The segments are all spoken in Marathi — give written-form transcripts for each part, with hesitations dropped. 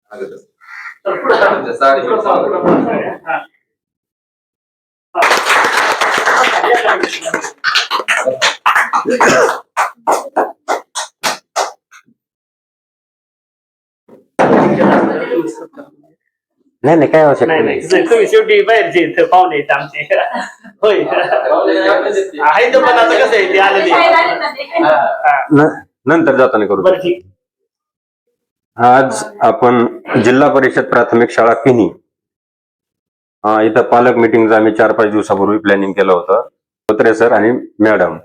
नाही नाही काय आवश्यक नाही तुम्ही शेवटी बाहेरचे इथे पाहुणे आहेत आमचे. होय आहे तर, पण आता कसं आहे ते आलेले नंतर जाताना करू. बरं ठीक. आज आपण जिल्हा परिषद प्राथमिक शाळा किनी इथं पालक मिटिंगचं आम्ही 4-5 दिवसापूर्वी प्लॅनिंग केलं होतं. धोत्रे सर आणि मॅडम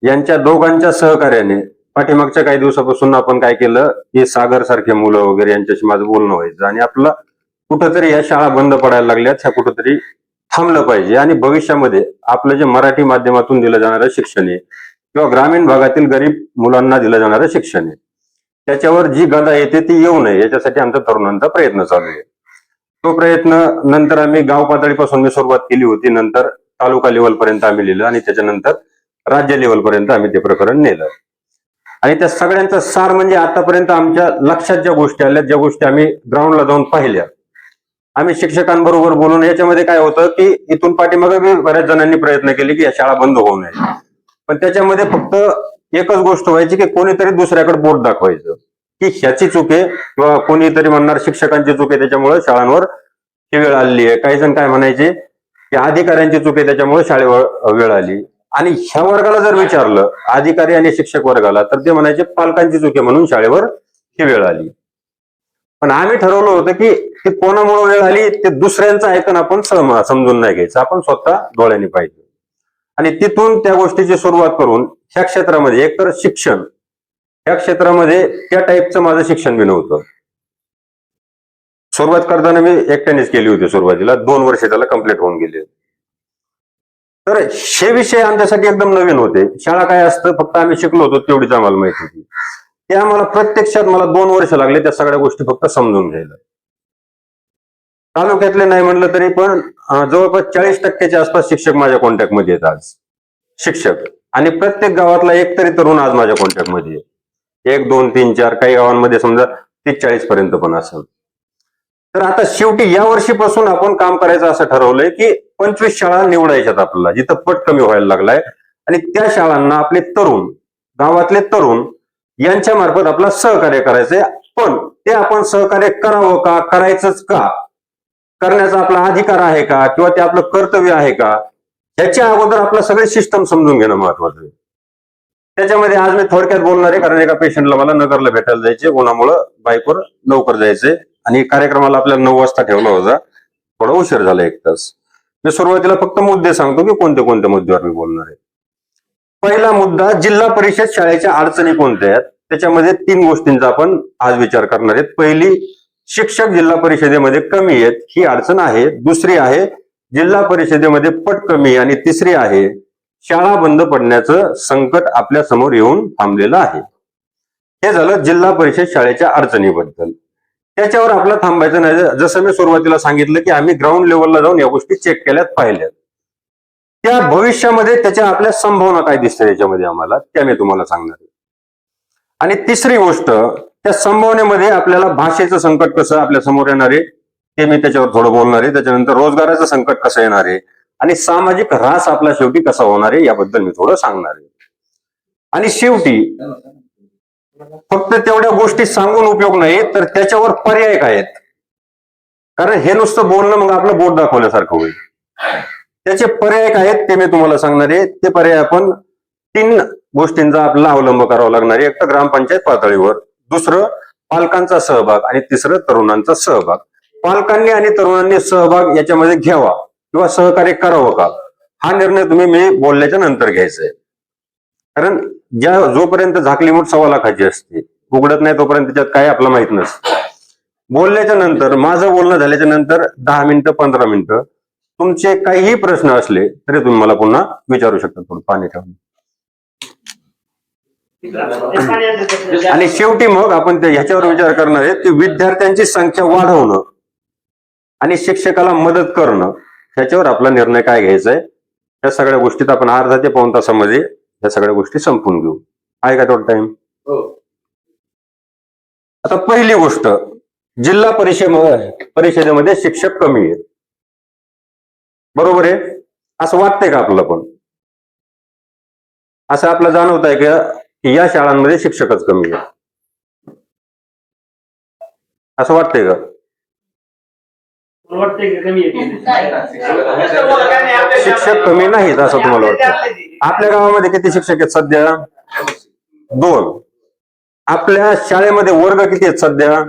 यांच्या दोघांच्या सहकार्याने पाठीमागच्या काही दिवसापासून आपण काय केलं की सागर सारखे मुलं वगैरे यांच्याशी माझं बोलणं व्हायचं आणि आपलं कुठंतरी या शाळा बंद पडायला लागल्यात, ह्या कुठंतरी थांबलं पाहिजे आणि भविष्यामध्ये आपलं जे मराठी माध्यमातून दिलं जाणारं शिक्षण आहे किंवा ग्रामीण भागातील गरीब मुलांना दिलं जाणारं शिक्षण आहे त्याच्यावर जी गदा येते ती येऊ नये याच्यासाठी आमचा तरुणांचा प्रयत्न चालू आहे. तो प्रयत्न नंतर आम्ही गाव पातळीपासून मी सुरुवात केली होती, नंतर तालुका लेवल पर्यंत आम्ही लिहिलं आणि त्याच्यानंतर राज्य लेवल पर्यंत आम्ही ते प्रकरण नेलं. आणि त्या सगळ्यांचा सार म्हणजे आतापर्यंत आमच्या लक्षात ज्या गोष्टी आल्या, ज्या गोष्टी आम्ही ग्राउंडला जाऊन पाहिल्या, आम्ही शिक्षकांबरोबर बोलून याच्यामध्ये काय होतं की इथून पाठीमागे बऱ्याच जणांनी प्रयत्न केले की या शाळा बंद होऊ नये, पण त्याच्यामध्ये फक्त एकच गोष्ट व्हायची की कोणीतरी दुसऱ्याकडे बोट दाखवायचं की ह्याची चूक आहे किंवा कोणीतरी म्हणणार शिक्षकांची चूक आहे त्याच्यामुळे शाळांवर ही वेळ आली आहे. काही जण काय म्हणायचे की अधिकाऱ्यांची चूक आहे त्याच्यामुळे शाळेवर वेळ आली. आणि ह्या वर्गाला जर विचारलं अधिकारी आणि शिक्षक वर्गाला तर ते म्हणायचे पालकांची चूक आहे म्हणून शाळेवर ही वेळ आली. पण आम्ही ठरवलं होतं की ती कोणामुळे वेळ आली ते दुसऱ्यांचं ऐकून आपण समजून नाही घ्यायचं, आपण स्वतः डोळ्यांनी पाहिजे. आणि तिथून त्या गोष्टीची सुरुवात करून ह्या क्षेत्रामध्ये एकतर शिक्षण, ह्या क्षेत्रामध्ये त्या टाईपचं माझं शिक्षण बी नव्हतं. सुरुवात करताना मी एकट्यानेच केली होती, सुरुवातीला 2 वर्ष त्याला कंप्लीट होऊन गेले. तर हे विषय आमच्यासाठी एकदम नवीन होते. शाळा काय असतं फक्त आम्ही शिकलो होतो तेवढीच आम्हाला माहिती होती. ते आम्हाला प्रत्यक्षात मला 2 वर्ष लागले त्या सगळ्या गोष्टी फक्त समजून घ्यायला. तालुक्यातले नाही म्हणलं तरी पण जवळपास 40% आसपास शिक्षक माझ्या कॉन्टॅक्टमध्ये आहेत आज, शिक्षक. आणि प्रत्येक गावातला एक तरी तरुण आज माझ्या कॉन्टॅक्टमध्ये आहे. 1, 2, 3, 4 काही गावांमध्ये समजा 30-40 पर्यंत पण असेल. तर आता शेवटी या वर्षीपासून आपण काम करायचं असं ठरवलंय की 25 शाळा निवडायच्यात आपल्याला जिथं पट कमी व्हायला लागलाय आणि त्या शाळांना आपले तरुण, गावातले तरुण यांच्या मार्फत आपला सहकार्य करायचंय. पण ते आपण सहकार्य करावं का, करायचंच का, करण्याचा आपला अधिकार आहे का किंवा ते आपलं कर्तव्य आहे का, ह्याच्या अगोदर आपलं सगळे सिस्टम समजून घेणं महत्वाचं आहे. त्याच्यामध्ये आज मी थोडक्यात बोलणार आहे कारण एका पेशंटला मला नगरला भेटायला जायचे, कोणामुळं बाईकवर लवकर जायचंय आणि कार्यक्रमाला आपल्याला 9 वाजता ठेवला होता, थोडा उशीर झाला 1 तास. मी सुरुवातीला फक्त मुद्दे सांगतो की कोणत्या कोणत्या मुद्द्यावर मी बोलणार आहे. पहिला मुद्दा, जिल्हा परिषद शाळेच्या अडचणी कोणत्या आहेत, त्याच्यामध्ये 3 गोष्टींचा आपण आज विचार करणार आहेत. पहिली, शिक्षक जिल्हा परिषदेमध्ये कमी आहेत, ही अडचण आहे. दुसरी आहे जिल्हा परिषदेमध्ये पट कमी, आणि तिसरी आहे शाळा बंद पडण्याचं संकट आपल्या समोर येऊन थांबलेलं आहे. हे झालं जिल्हा परिषद शाळेच्या अडचणीबद्दल. त्याच्यावर आपलं थांबायचं नाही. जसं मी सुरुवातीला सांगितलं की आम्ही ग्राउंड लेवलला जाऊन या गोष्टी चेक केल्यात, पाहिल्यात. त्या भविष्यामध्ये त्याच्या आपल्या संभावना काय दिसते त्याच्यामध्ये आम्हाला, त्या मी तुम्हाला सांगणार आहे. आणि तिसरी गोष्ट, त्या संभावनेमध्ये आपल्याला भाषेचं संकट कसं आपल्या समोर येणार आहे ते मी त्याच्यावर थोडं बोलणार आहे. त्याच्यानंतर रोजगाराचं संकट कसं येणार आहे आणि सामाजिक ऱ्हास आपला शेवटी कसा होणार आहे याबद्दल मी थोडं सांगणार आहे. आणि शेवटी फक्त तेवढ्या गोष्टी सांगून उपयोग नाही, तर त्याच्यावर पर्याय काय आहेत. कारण हे नुसतं बोलणं मग आपलं बोट दाखवल्यासारखं होईल. त्याचे पर्याय काय आहेत ते मी तुम्हाला सांगणार आहे. ते पर्याय आपण 3 गोष्टींचा आपल्याला अवलंब करावा लागणार आहे. एक तर ग्रामपंचायत पातळीवर, दुसरं पालकांचा सहभाग आणि तिसरं तरुणांचा सहभाग. पालकांनी आणि तरुणांनी सहभाग याच्यामध्ये घ्यावा किंवा सहकार्य करावं का, हा निर्णय तुम्ही मी बोलल्याच्या नंतर घ्यायचा आहे. कारण जोपर्यंत झाकली मूठ 1.25 लाखाची असते, उघडत नाही तोपर्यंत त्याच्यात काय आपलं माहित नसतं. बोलल्याच्या नंतर, माझं बोलणं झाल्याच्या नंतर 10 मिनिटं 15 मिनिटं तुमचे काहीही प्रश्न असले तरी तुम्ही मला पुन्हा विचारू शकता. थोडं पाणी ठेवून. आणि शेवटी मग आपण ह्याच्यावर विचार करणार आहे की विद्यार्थ्यांची संख्या वाढवणं आणि शिक्षकाला मदत करणं, ह्याच्यावर आपला निर्णय काय घ्यायचा आहे. या सगळ्या गोष्टीत आपण अर्धा ते पाऊण तासामध्ये या सगळ्या गोष्टी संपून घेऊ. आहे का थोडा टाइम? आता पहिली गोष्ट, जिल्हा परिषदेमध्ये शिक्षक कमी आहेत. बरोबर आहे, असं वाटतंय का आपलं? पण असं आपलं जाणवत आहे का की या शाळांमध्ये शिक्षकच कमी आहेत? असं वाटतंय का? वाटतंय की कमी येते शिक्षक कमी नाहीत असं तुम्हाला वाटतं? आपल्या गावामध्ये किती शिक्षक आहेत सध्या? 2. आपल्या शाळेमध्ये वर्ग किती आहेत सध्या?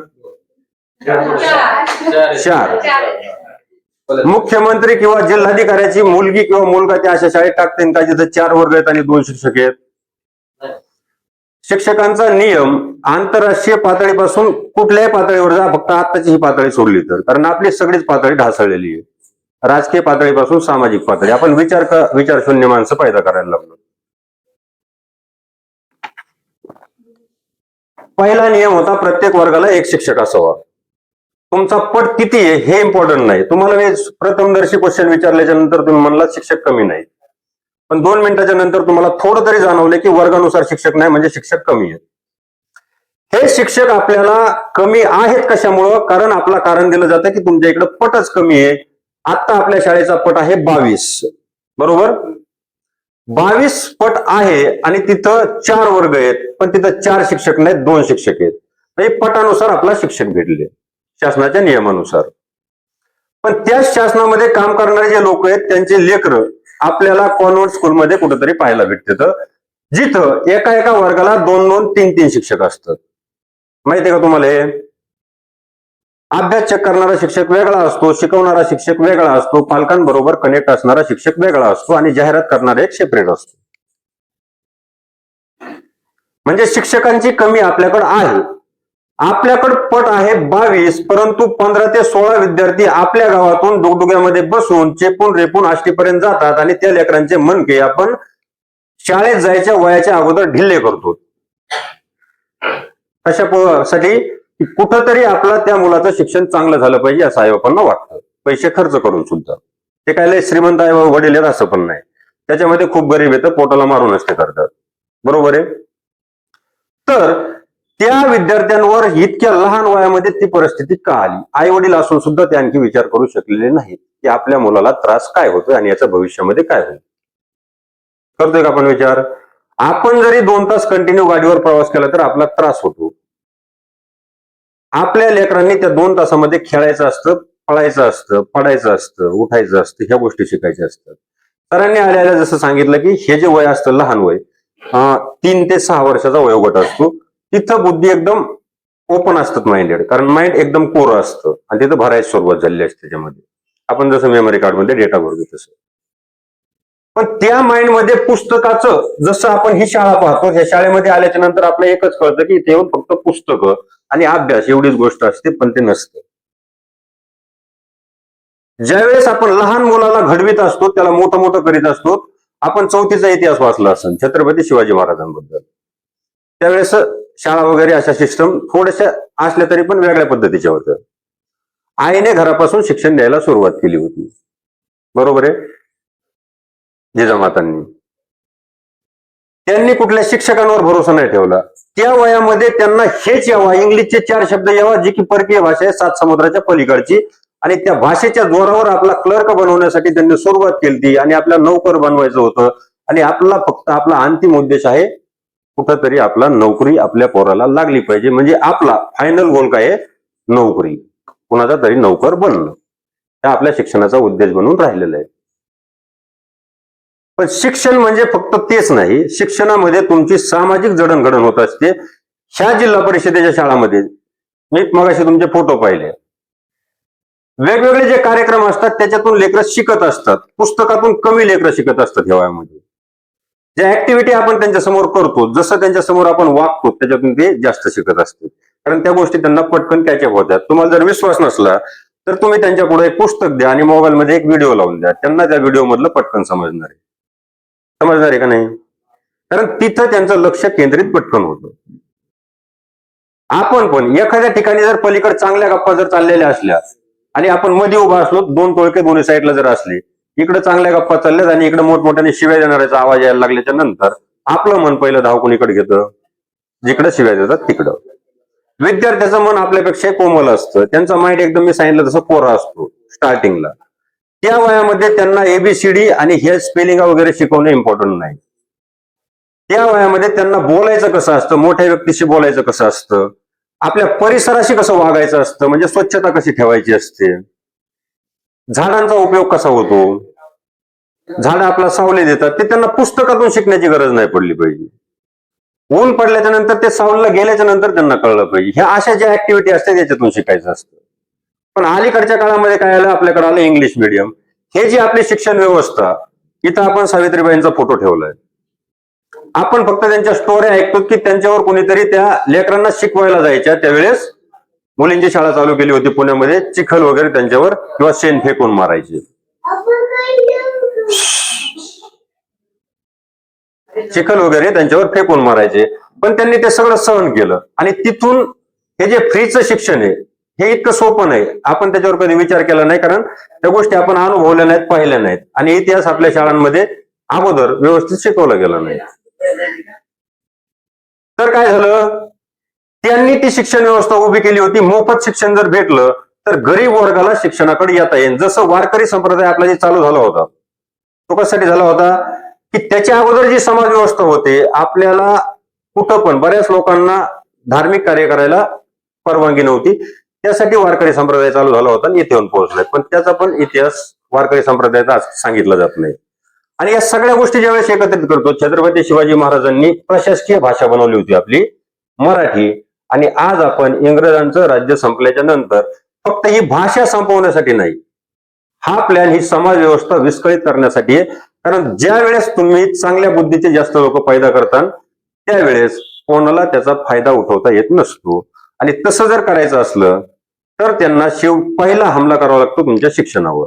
4. मुख्यमंत्री किंवा जिल्हाधिकाऱ्याची मुलगी किंवा मुलगा त्या अशा शाळेत टाकते का जिथे 4 वर्ग आहेत आणि 2 शिक्षक आहेत? शिक्षकांचा नियम आंतरराष्ट्रीय पातळीपासून कुठल्याही पातळीवर जा, फक्त आताची ही पातळी सोडली तर, कारण आपली सगळीच पातळी ढासळलेली आहे. राजकीय पातळीपासून सामाजिक पातळी, आपण विचारशून्य माणसं पैदा करायला लागलो. पहिला नियम होता प्रत्येक वर्गाला 1 शिक्षक असावा. तुमचा पट किती आहे हे इम्पॉर्टंट नाही. तुम्हाला मी प्रथमदर्शी क्वेश्चन विचारल्याच्या नंतर तुम्ही म्हणला शिक्षक कमी नाही, पण 2 मिनिटाच्या नंतर तुम्हाला थोडं तरी जाणवलं की वर्गानुसार शिक्षक नाही म्हणजे शिक्षक कमी आहेत. हे शिक्षक आपल्याला कमी आहेत कशामुळं? कारण आपला कारण दिलं जातं की तुमच्या इकडे पटच कमी आहे. आता आपल्या शाळेचा पट आहे 22, बरोबर? 22 पट आहे आणि तिथं 4 वर्ग आहेत, पण तिथं 4 शिक्षक नाहीत, 2 शिक्षक आहेत. म्हणजे पटानुसार आपला शिक्षक भेटले शासनाच्या नियमानुसार. पण त्याच शासनामध्ये काम करणारे जे लोक आहेत त्यांचे लेकरं आपल्याला कॉन्व्हेंट स्कूलमध्ये कुठेतरी पाहायला भेटते, जिथं एका वर्गाला 2-2, 3-3 शिक्षक असतात. माहितीये का तुम्हाला हे? अभ्यास चेक करणारा शिक्षक वेगळा असतो, शिकवणारा शिक्षक वेगळा असतो, पालकांबरोबर कनेक्ट असणारा शिक्षक वेगळा असतो आणि जाहिरात करणारा एक सेपरेट असतो. म्हणजे शिक्षकांची कमी आपल्याकडे आहे. आपल्याकडे पट आहे 22, परंतु 15 ते 16 विद्यार्थी आपल्या गावातून डुगडुग्यामध्ये बसून चेपून रेपून आष्टीपर्यंत जातात आणि त्या लेकरांचे मनके आपण शाळेत जायच्या वयाच्या अगोदर ढिल्ले करतो. कशासाठी? कुठंतरी आपला त्या मुलाचं शिक्षण चांगलं झालं पाहिजे असं आईबापांना वाटतं, पैसे खर्च करून सुद्धा. ते काय लय श्रीमंत आई वडील आहेत असं पण नाही, त्याच्यामध्ये खूप गरीब येतं, पोटाला मारूनच ते करतात. बरोबर आहे? तर त्या विद्यार्थ्यांवर इतक्या लहान वयामध्ये ती परिस्थिती का आली? आई वडील असून सुद्धा ते आणखी विचार करू शकलेले नाहीत की आपल्या मुलाला त्रास काय होतोय आणि याच्या भविष्यामध्ये काय होईल. करतोय का आपण विचार? आपण जरी 2 तास कंटिन्यू गाडीवर प्रवास केला तर आपला त्रास होतो. आपल्या लेकरांनी त्या 2 तासामध्ये खेळायचं असतं, पळायचं असतं, पडायचं असतं, उठायचं असतं, ह्या गोष्टी शिकायच्या असतात. सरांनी आल्या जसं सांगितलं की हे जे वय असतं लहान वय, 3 ते 6 वर्षाचा वयोगट असतो, तिथं बुद्धी एकदम ओपन असतात माइंडेड, कारण माइंड एकदम कोर असतं आणि तिथं भरायची सुरुवात झालेली असते त्याच्यामध्ये. आपण जसं मेमरी कार्ड मध्ये डेटा भरतो तसं. पण त्या माइंडमध्ये पुस्तकाचं, जसं आपण ही शाळा पाहतो, ह्या शाळेमध्ये आल्याच्या नंतर आपलं एकच कळतं की इथे येऊन फक्त पुस्तकं आणि अभ्यास एवढीच गोष्ट असते, पण ते नसतं. ज्यावेळेस आपण लहान मुलाला घडवीत असतो, त्याला मोठं करीत असतो, आपण 4थीचा इतिहास वाचला असेल छत्रपती शिवाजी महाराजांबद्दल, त्यावेळेस शाळा वगैरे अशा सिस्टम थोड्याशा असल्या तरी पण वेगळ्या पद्धतीच्या होत्या. आईने घरापासून शिक्षण द्यायला सुरुवात केली होती, बरोबर आहे? जिजामातांनी त्यांनी कुठल्या शिक्षकांवर भरोसा नाही ठेवला. त्या वयामध्ये त्यांना हेच यावा, इंग्लिशचे 4 शब्द यावा, जी की परकीय भाषा आहे 7 समुद्राच्या पलीकडची, आणि त्या भाषेच्या जोरावर आपला क्लर्क बनवण्यासाठी त्यांनी सुरुवात केली आणि आपला नोकर बनवायचं होतं. आणि आपला फक्त आपला अंतिम उद्देश आहे कुठंतरी आपला नोकरी आपल्या पोराला लागली पाहिजे, म्हणजे आपला फायनल गोल काय आहे? नोकरी, कुणाचा तरी नोकर बनणं, हा आपल्या शिक्षणाचा उद्देश बनून राहिलेला आहे. पण शिक्षण म्हणजे फक्त तेच नाही, शिक्षणामध्ये तुमची सामाजिक जडणघडण होत असते. ह्या जिल्हा परिषदेच्या शाळांमध्ये मी मगाशी तुमचे फोटो पाहिले, वेगवेगळे जे कार्यक्रम असतात त्याच्यातून लेकरं शिकत असतात, पुस्तकातून कमी लेकरं शिकत असतात. ह्या वयामध्ये ज्या ऍक्टिव्हिटी आपण त्यांच्या समोर करतो, जसं त्यांच्या समोर आपण वागतो, त्याच्यातून ते जास्त शिकत असतात, कारण त्या गोष्टी त्यांना पटकन कॅचअप होतात. तुम्हाला जर विश्वास नसला तर तुम्ही त्यांच्या पुढे एक पुस्तक द्या आणि मोबाईलमध्ये एक व्हिडिओ लावून द्या, त्यांना त्या व्हिडिओ मधलं पटकन समजणार आहे का नाही? कारण तिथं त्यांचं लक्ष केंद्रित पटकन होतं. आपण पण एखाद्या ठिकाणी जर पलीकडे चांगल्या गप्पा जर चाललेल्या असल्या आणि आपण मध्ये उभा असलो, 2 टोळके दोन्ही साईडला जर असले, इकडे चांगल्या गप्पा चालल्यात आणि इकडे मोठमोठ्याने शिव्या देणाऱ्याचा आवाज यायला लागल्याच्या नंतर आपलं मन पहिलं धाव कोणीकडे घेतं? जिकडे शिव्या देतात तिकडं. विद्यार्थ्याचं मन आपल्यापेक्षा कोमल असतं, त्यांचा माइंड एकदम मी सांगितलं तसं कोरा असतो स्टार्टिंगला. त्या वयामध्ये त्यांना एबीसीडी आणि हे स्पेलिंग वगैरे शिकवणं इम्पॉर्टंट नाही. त्या वयामध्ये त्यांना बोलायचं कसं असतं, मोठ्या व्यक्तीशी बोलायचं कसं असतं, आपल्या परिसराशी कसं वागायचं असतं, म्हणजे स्वच्छता कशी ठेवायची असते, झाडांचा उपयोग कसा होतो, झाडं आपला सावली देतात, ते त्यांना पुस्तकातून शिकण्याची गरज नाही पडली पाहिजे. ऊन पडल्याच्या नंतर ते सावलीला गेल्याच्या नंतर त्यांना कळलं पाहिजे. ह्या अशा ज्या ऍक्टिव्हिटी असतात त्याच्यातून शिकायचं असतं. पण अलीकडच्या काळामध्ये काय आलं, आपल्याकडे आलं इंग्लिश मिडियम. हे जी आपली शिक्षण व्यवस्था, इथं आपण सावित्रीबाईंचा फोटो ठेवलाय, आपण फक्त त्यांच्या स्टोऱ्या ऐकतो की त्यांच्यावर कोणीतरी त्या लेकरांना शिकवायला जायच्या त्यावेळेस मुलींची शाळा चालू केली होती पुण्यामध्ये, चिखल वगैरे त्यांच्यावर किंवा शेण फेकून मारायचे, चिखल वगैरे त्यांच्यावर फेकून मारायचे. पण त्यांनी ते सगळं सहन केलं आणि तिथून हे जे फ्रीचं शिक्षण आहे हे इतकं सोपं नाही. आपण त्याच्यावर कधी विचार केला नाही, कारण त्या गोष्टी आपण अनुभवल्या नाहीत, पाहिल्या नाहीत आणि इतिहास आपल्या शाळांमध्ये अगोदर व्यवस्थित शिकवला गेला नाही. तर काय झालं, त्यांनी ती शिक्षण व्यवस्था उभी केली होती. मोफत शिक्षण जर भेटलं तर गरीब वर्गाला शिक्षणाकडे येता येईल. जसं वारकरी संप्रदाय आपला जे चालू झाला होता तो कशासाठी झाला होता की त्याच्या अगोदर जी समाज व्यवस्था होती, आपल्याला कुठं पण बऱ्याच लोकांना धार्मिक कार्य करायला परवानगी नव्हती, त्यासाठी वारकरी संप्रदाय चालू झाला होता आणि इथे येऊन पोहोचलाय. पण त्याचा पण इतिहास वारकरी संप्रदायाचा सांगितला जात नाही. आणि या सगळ्या गोष्टी ज्यावेळेस एकत्रित करतो, छत्रपती शिवाजी महाराजांनी प्रशासकीय भाषा बनवली होती आपली मराठी, आणि आज आपण इंग्रजांचं राज्य संपल्याच्या नंतर फक्त ही भाषा संपवण्यासाठी नाही, हा प्लॅन ही समाज व्यवस्था विस्कळीत करण्यासाठी आहे. कारण ज्या वेळेस तुम्ही चांगल्या बुद्धीचे जास्त लोक पैदा करता त्यावेळेस कोणाला त्याचा फायदा उठवता येत नसतो. आणि तसं जर करायचं असलं तर त्यांना पहिला हमला करावा लागतो तुमच्या शिक्षणावर.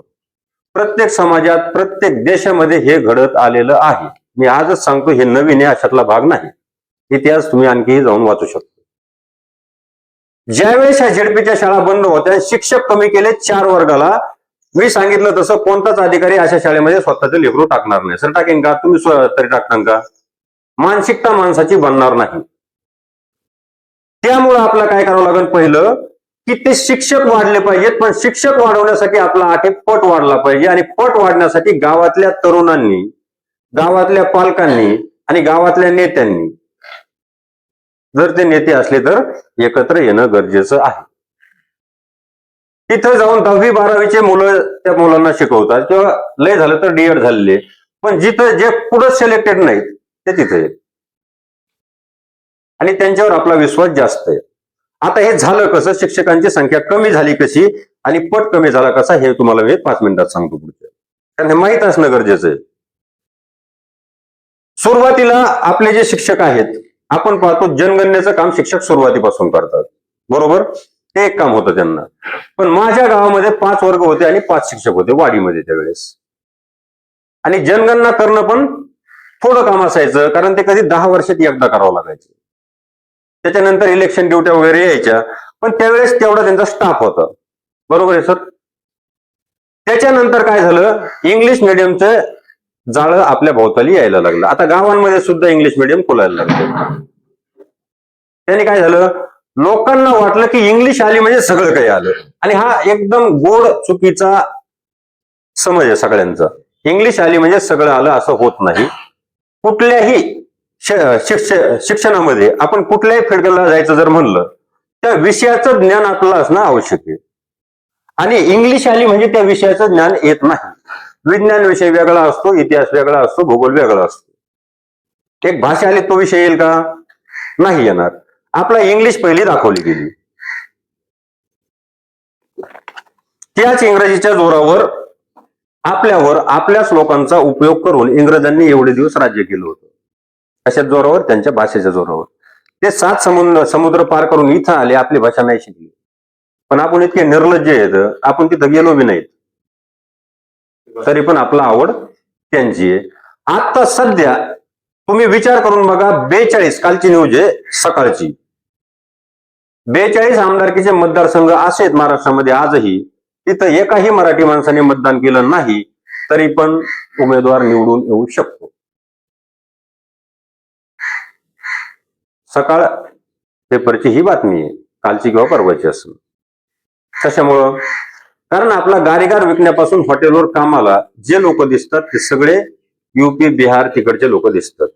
प्रत्येक समाजात, प्रत्येक देशामध्ये हे घडत आलेलं आहे. मी आजच सांगतो, हे नवीन आहे अशातला भाग नाही. इतिहास तुम्ही आणखीही जाऊन वाचू शकतो. ज्यावेळेस ह्या झेडपीच्या शाळा बंद होत्या, शिक्षक कमी केले 4 वर्गाला. मी सांगितलं तसं कोणताच अधिकारी अशा शाळेमध्ये स्वतःचं लेकरू टाकणार नाही. सर टाकेन का? तुम्ही तरी टाकता का? मानसिकता माणसाची बनणार नाही. त्यामुळं आपलं काय करावं लागेल, पहिलं की ते शिक्षक वाढले पाहिजेत. पण शिक्षक वाढवण्यासाठी आपला पट वाढला पाहिजे. आणि पट वाढण्यासाठी गावातल्या तरुणांनी, गावातल्या पालकांनी आणि गावातल्या नेत्यांनी, जर ते नेते असले तर एकत्र येणं गरजेचं आहे. तिथं जाऊन 10वी 12वीचे मुलं त्या मुलांना शिकवतात, किंवा लय झालं तर डीएड झालेले. पण जिथं जे पुढे सिलेक्टेड नाहीत ते तिथे, आणि त्यांच्यावर आपला विश्वास जास्त आहे. आता हे झालं कसं, शिक्षकांची संख्या कमी झाली कशी आणि पट कमी झाला कसा, हे तुम्हाला मी 5 मिनिटात सांगतो पुढे, कारण हे माहीत असणं गरजेचं आहे. सुरुवातीला आपले जे शिक्षक आहेत, आपण पाहतो जनगणनेचं काम शिक्षक सुरुवातीपासून करतात, बरोबर? ते एक काम होतं त्यांना. पण माझ्या गावामध्ये 5 वर्ग होते आणि 5 शिक्षक होते वाडीमध्ये त्यावेळेस. आणि जनगणना करणं पण थोडं काम असायचं, कारण ते कधी 10 वर्षात एकदा करावं लागायचं. त्याच्यानंतर इलेक्शन ड्युट्या वगैरे यायच्या, पण त्यावेळेस तेवढा त्यांचा स्टाफ होता, बरोबर आहे सर? त्याच्यानंतर काय झालं, इंग्लिश मिडियमचं जाळं आपल्या भोवताली यायला लागलं. आता गावांमध्ये सुद्धा इंग्लिश मिडियम खोलायला लागलं. त्याने काय झालं, लोकांना वाटलं की इंग्लिश आली म्हणजे सगळं काही आलं. आणि हा एकदम गोड चुकीचा समज आहे सगळ्यांचा. इंग्लिश आली म्हणजे सगळं आलं असं होत नाही. कुठल्याही शिक्षणामध्ये आपण कुठल्याही फील्डला जायचं जर म्हणलं, त्या विषयाचं ज्ञान आपल्याला असणं आवश्यक आहे. आणि इंग्लिश आली म्हणजे त्या विषयाचं ज्ञान येत नाही. विज्ञान विषय वेगळा असतो, इतिहास वेगळा असतो, भूगोल वेगळा असतो. एक भाषा आली तो विषय येईल का? नाही येणार. आपला इंग्लिश पहिली दाखवली गेली. त्याच इंग्रजीच्या जोरावर आपल्यावर आपल्याच लोकांचा उपयोग करून इंग्रजांनी एवढे दिवस राज्य केलं होतं. अशा जोरावर, त्यांच्या भाषेच्या जोरावर. ते 7 समुद्र पार करून इथं आले, आपली भाषा नाही शिकली. पण आपण इतके निर्लज्ज आहेत, आपण तिथं गेलो बी नाहीत, तरी पण आपला आवड त्यांची आहे. आता सध्या तुम्ही विचार करून बघा, 42 कालची न्यूज आहे सकाळची, 42 आमदारकीचे मतदारसंघ असे आहेत महाराष्ट्रामध्ये आजही, तिथं एकाही मराठी माणसाने मतदान केलं नाही तरी पण उमेदवार निवडून येऊ शकतो. सकाळ पेपरची ही बातमी आहे. कालची किंवा परवाची असेल. कशामुळं? कारण आपला गारीगार विकण्यापासून हॉटेलवर कामाला जे लोक दिसतात ते सगळे युपी बिहार तिकडचे लोक दिसतात.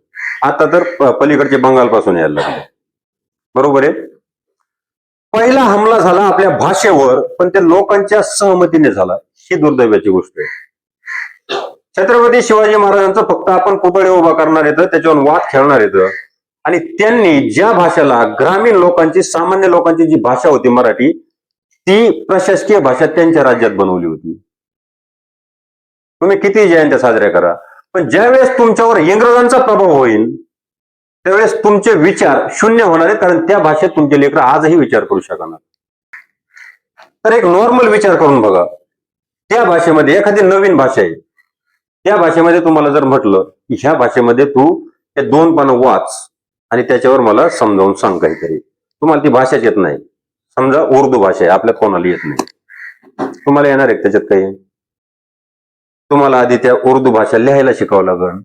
आता तर पलीकडचे बंगालपासून यायला लागले. बरोबर आहे. पहिला हमला झाला आपल्या भाषेवर, पण ते लोकांच्या सहमतीने झाला. ही दुर्दैवाची गोष्ट आहे. छत्रपती शिवाजी महाराजांचं फक्त आपण पुतळे उभा करणार येतं, त्याच्यावर वाद खेळणार येतं. आणि त्यांनी ज्या भाषेला ग्रामीण लोकांची, सामान्य लोकांची जी भाषा होती मराठी, ती प्रशासकीय भाषा त्यांच्या राज्यात बनवली होती. तुम्ही किती जयंत्या साजऱ्या करा, पण ज्यावेळेस तुमच्यावर इंग्रजांचा प्रभाव होईल त्यावेळेस तुमचे विचार शून्य होणार आहेत. कारण त्या भाषेत तुमचे लेकरं आजही विचार करू शकणार. तर एक नॉर्मल विचार करून बघा. त्या भाषेमध्ये एखादी नवीन भाषा आहे, त्या भाषेमध्ये तुम्हाला जर म्हटलं की ह्या भाषेमध्ये तू ते 2 पानं वाच आणि त्याच्यावर मला समजावून सांग काहीतरी, तुम्हाला ती भाषाच येत नाही. समजा उर्दू भाषा आहे, आपल्या कोणाला येत नाही, तुम्हाला येणार आहे त्याच्यात काही? तुम्हाला आधी त्या उर्दू भाषा लिहायला शिकावं लागेल,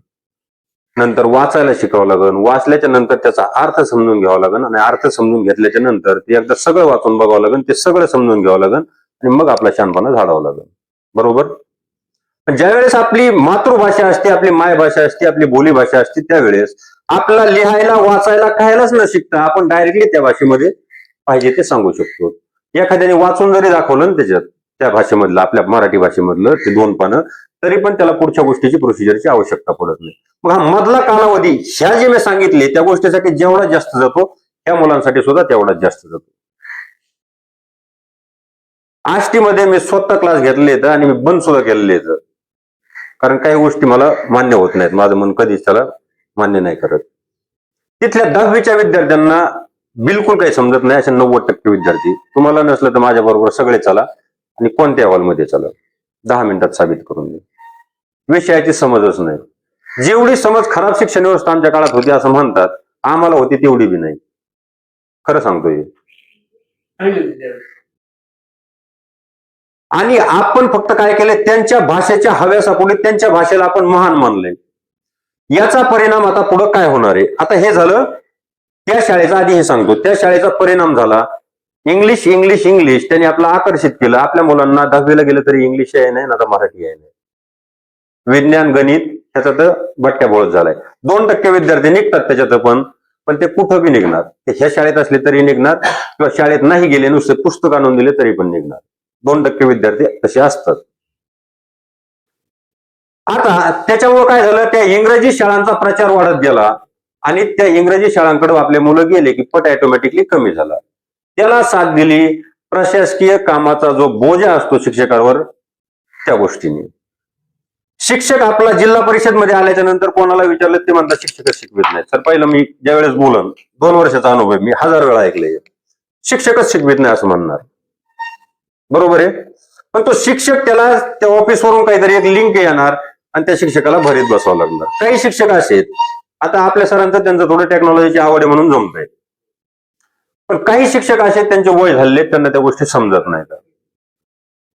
नंतर वाचायला शिकावं लागेल, वाचल्याच्या नंतर त्याचा अर्थ समजून घ्यावा लागेल, आणि अर्थ समजून घेतल्याच्या नंतर ते एकदा सगळं वाचून बघावं लागेल, ते सगळं समजून घ्यावं लागेल, आणि मग आपला शहाणपणा झाडावं लागेल. बरोबर? पण ज्यावेळेस आपली मातृभाषा असते, आपली मायभाषा असते, आपली बोलीभाषा असते, त्यावेळेस आपला लिहायला वाचायला कायलाच न शिकता आपण डायरेक्टली त्या भाषेमध्ये पाहिजे ते सांगू शकतो. एखाद्याने वाचून जरी दाखवलं ना त्याच्यात, त्या भाषेमधलं, आपल्या मराठी भाषेमधलं ते 2 पानं, तरी पण त्याला पुढच्या गोष्टीची प्रोसिजरची आवश्यकता पडत नाही. मग हा मधला कालावधी ह्या जे मी सांगितले त्या गोष्टीसाठी जेवढा जास्त जातो, त्या मुलांसाठी सुद्धा तेवढाच जास्त जातो. आष्टीमध्ये मी स्वतः क्लास घेतले आहेत आणि मी बंद सुद्धा केलेले आहेत, कारण काही गोष्टी मला मान्य होत नाहीत. माझं मन कधीच त्याला मान्य नाही करत. तिथल्या 10वीच्या विद्यार्थ्यांना बिलकुल काही समजत नाही, असे 90% विद्यार्थी. तुम्हाला नसलं तर माझ्या बरोबर सगळे चला आणि कोणत्या हॉलमध्ये चला, 10 मिनिटात साबित करून दे. विषयाची समजच नाही. जेवढी समज खराब शिक्षण व्यवस्था आमच्या काळात होती असं म्हणतात, आम्हाला होती तेवढी बी नाही. खरं सांगतोय. आणि आपण फक्त काय केलंय, त्यांच्या भाषेच्या हव्यासापोटी त्यांच्या भाषेला आपण महान मानलंय. याचा परिणाम आता पुढे काय होणार आहे? आता हे झालं त्या शाळेचा, आधी हे सांगतो, त्या शाळेचा परिणाम झाला इंग्लिश इंग्लिश इंग्लिश. त्यांनी आपलं आकर्षित केलं. आपल्या मुलांना 10वीला गेलं तरी इंग्लिश आहे नाही, आता मराठी आहे नाही. विज्ञान गणित ह्याचा तर बट्ट्याबोळच झालाय. 2% विद्यार्थी निघतात त्याच्यात, पण ते कुठं बी निघणार. ते ह्या शाळेत असले तरी निघणार, किंवा शाळेत नाही गेले नुसते पुस्तक आणून दिले तरी पण निघणार. 2% विद्यार्थी तसे असतात. आता त्याच्यामुळे काय झालं, त्या इंग्रजी शाळांचा प्रचार वाढत गेला आणि त्या इंग्रजी शाळांकडे आपले मुलं गेले की पट ऑटोमॅटिकली कमी झाला. त्याला साथ दिली प्रशासकीय कामाचा जो बोजा असतो शिक्षकावर, त्या गोष्टीने. शिक्षक आपला जिल्हा परिषद मध्ये आल्याच्या नंतर कोणाला विचारलं ते म्हणतात शिक्षकच शिकवित नाही. सर पहिलं मी ज्या वेळेस बोलन, 2 वर्षाचा अनुभव, मी 1000 वेळा ऐकले, शिक्षकच शिकवित नाही असं म्हणणार. बरोबर आहे. पण तो शिक्षक, त्याला त्या ऑफिसवरून काहीतरी एक लिंक येणार आणि त्या शिक्षकाला भरीत बसावं लागणार. काही शिक्षक असे आहेत, आता आपल्या सरांचं त्यांचं थोडं टेक्नॉलॉजीची आवड आहे म्हणून जमतंय, पण काही शिक्षक असे त्यांचे वय झाले, त्यांना त्या गोष्टी समजत नाहीत.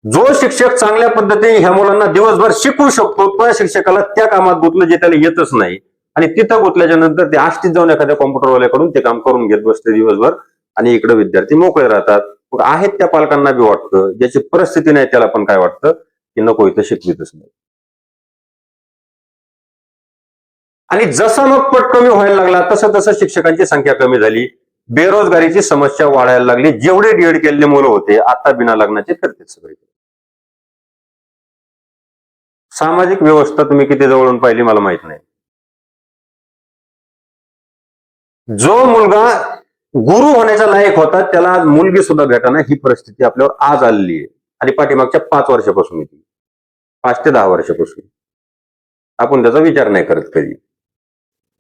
जो शिक्षक चांगल्या पद्धतीने ह्या मुलांना दिवसभर शिकवू शकतो, त्या शिक्षकाला त्या कामात गुंतलं जे त्याला येतच नाही, आणि तिथं गुंतल्याच्या नंतर ते आष्टीत जाऊन एखाद्या कॉम्प्युटरवाल्याकडून ते काम करून घेत बसते दिवसभर, आणि इकडे विद्यार्थी मोकळे राहतात. मग आहेत त्या पालकांना बी वाटतं, ज्याची परिस्थिती नाही त्याला पण काय वाटतं की नको इथं शिकवितच नाही. आणि जसा मग पट कमी व्हायला लागला तसं तसं शिक्षकांची संख्या कमी झाली, बेरोजगारीची समस्या वाढायला लागली. जेवढे डीएड केलेले मुलं होते आता बिना लग्नाचे फिरतात सगळे. सामाजिक व्यवस्था तुम्ही किती जवळून पाहिली मला माहित नाही. जो मुलगा गुरु होण्याचा लायक होता त्याला आज मुलगी सुद्धा भेटाना, ही परिस्थिती आपल्यावर आज आलेली आहे. आणि पाठीमागच्या 5 वर्षापासून येते, 5 ते 10 वर्षापासून. आपण त्याचा विचार नाही करत कधी.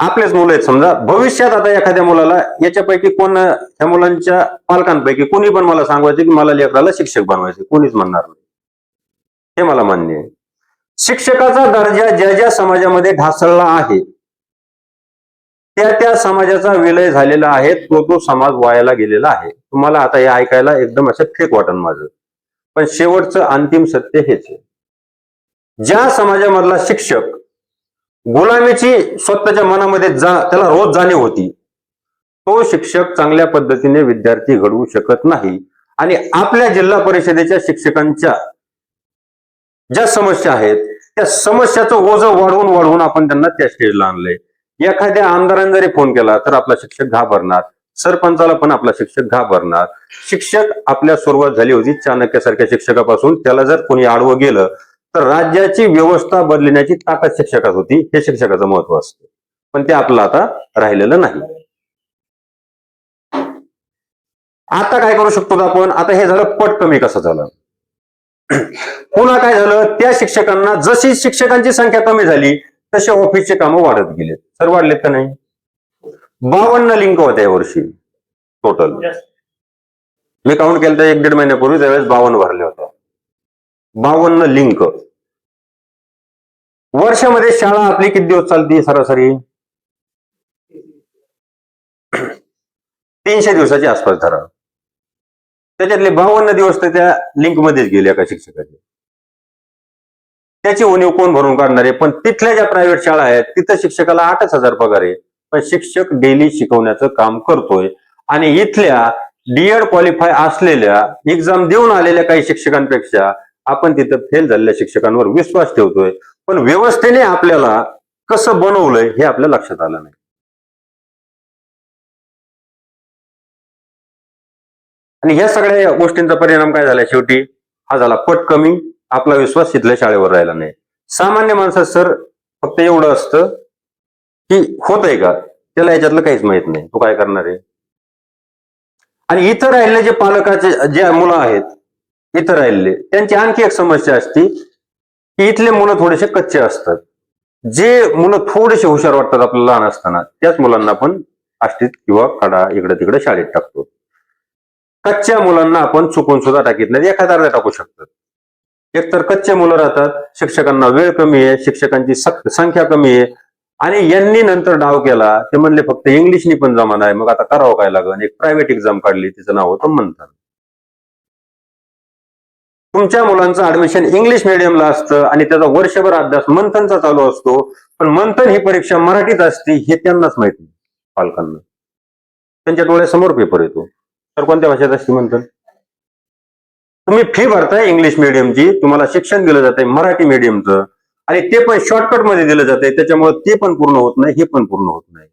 आपलेच मुलं आहेत समजा, भविष्यात आता एखाद्या मुलाला, याच्यापैकी कोण, ह्या मुलांच्या पालकांपैकी कोणी पण मला सांगायचं की मला लेकराला शिक्षक बनवायचे, कोणीच म्हणणार नाही, हे मला मान्य आहे. शिक्षकाचा दर्जा ज्या ज्या समाजामध्ये ढासळला आहे, त्या त्या समाजाचा विलय झालेला आहे, तो समाज वायाला गेलेला आहे. तुम्हाला आता हे ऐकायला एकदम असं फेक वाटन माझं, पण शेवटचं अंतिम सत्य हेच आहे. ज्या समाजामधला शिक्षक गुलामीची स्वतःच्या मनामध्ये त्याला रोज जाणीव होती, तो शिक्षक चांगल्या पद्धतीने विद्यार्थी घडवू शकत नाही. आणि आपल्या जिल्हा परिषदेच्या शिक्षकांच्या ज्या समस्या आहेत त्या समस्याचं ओझं वाढवून वाढवून आपण त्यांना त्या स्टेजला आणलंय. एखाद्या आमदारांनी जरी फोन केला तर आपला शिक्षक घाबरणार, सरपंचाला पण आपला शिक्षक घाबरणार. शिक्षक आपल्या सुरुवात झाली होती चाणक्यासारख्या शिक्षकापासून. त्याला जर कोणी आडवं गेलं तर राज्याची व्यवस्था बदलण्याची ताकद शिक्षकात होती. हे शिक्षकाचं महत्व असतं, पण ते आपलं आता राहिलेलं नाही. आता काय करू शकतो आपण? आता हे झालं पट कमी कसं झालं. पुन्हा काय झालं, त्या शिक्षकांना जशी शिक्षकांची संख्या कमी झाली तसे ऑफिसचे कामं वाढत गेले. सर वाढलेत का नाही? 52 लिंक होत्या यावर्षी टोटल. मी काउंट केलं तर 1-1.5 महिन्यापूर्वी त्यावेळेस 52 भरले होते. 52 लिंक. वर्षामध्ये शाळा आपली किती दिवस चालती सरासरी? 300 दिवसाची आसपास धरा. त्याच्यातले 52 दिवस तर त्या लिंक मध्येच गेले एका शिक्षकाचे. त्याची उणीव कोण भरून काढणार आहे? पण तिथल्या ज्या प्रायव्हेट शाळा आहेत तिथं शिक्षकाला 8,000 पगार आहे, पण शिक्षक डेली शिकवण्याचं काम करतोय. आणि इथल्या डीएड क्वालिफाय असलेल्या एक्झाम देऊन आलेल्या काही शिक्षकांपेक्षा आपण तिथं फेल झालेल्या शिक्षकांवर विश्वास ठेवतोय. पण व्यवस्थेने आपल्याला कसं बनवलंय हे आपल्या लक्षात आलं नाही. आणि ह्या सगळ्या गोष्टींचा परिणाम काय झाला? शेवटी हा झाला पट कमी. आपला विश्वास तिथल्या शाळेवर राहिला नाही. सामान्य माणसात सर फक्त एवढं असतं की होतंय का, त्याला याच्यातलं काहीच माहित नाही, तो काय करणार आहे. आणि इथं राहिलेले जे पालकाचे जे मुलं आहेत इथं राहिलेले, त्यांची आणखी एक समस्या असते की इथले मुलं थोडेसे कच्चे असतात. जे मुलं थोडेसे हुशार वाटतात आपल्याला लहान असताना त्याच मुलांना आपण आष्टीत किंवा खडा इकडे तिकडे शाळेत टाकतो. कच्च्या मुलांना आपण चुकून सुद्धा टाकीत नाही, एखादा अर्धा टाकू शकतात. एकतर कच्चे मुलं राहतात, शिक्षकांना वेळ कमी आहे, शिक्षकांची संख्या कमी आहे. आणि यांनी नंतर डाव केला, ते म्हणले फक्त इंग्लिशनी पण जमाना आहे, मग आता करावं काय लागेल. एक प्रायव्हेट एक्झाम काढली, तिचं नाव होतं मंथन. तुमच्या मुलांचं ऍडमिशन इंग्लिश मिडियमला असतं आणि त्याचा वर्षभर अभ्यास मंथनचा चालू असतो, पण मंथन ही परीक्षा मराठीत असते हे त्यांनाच माहित नाही पालकांना. त्यांच्या डोळ्यासमोर पेपर येतो, तर कोणत्या भाषेत असते मंथन? तुम्ही फी भरताय इंग्लिश मिडियमची, तुम्हाला शिक्षण दिलं जातंय मराठी मिडियमचं, आणि ते पण शॉर्टकट मध्ये दिलं जातंय, त्याच्यामुळे ते पण पूर्ण होत नाही, हे पण पूर्ण होत नाही.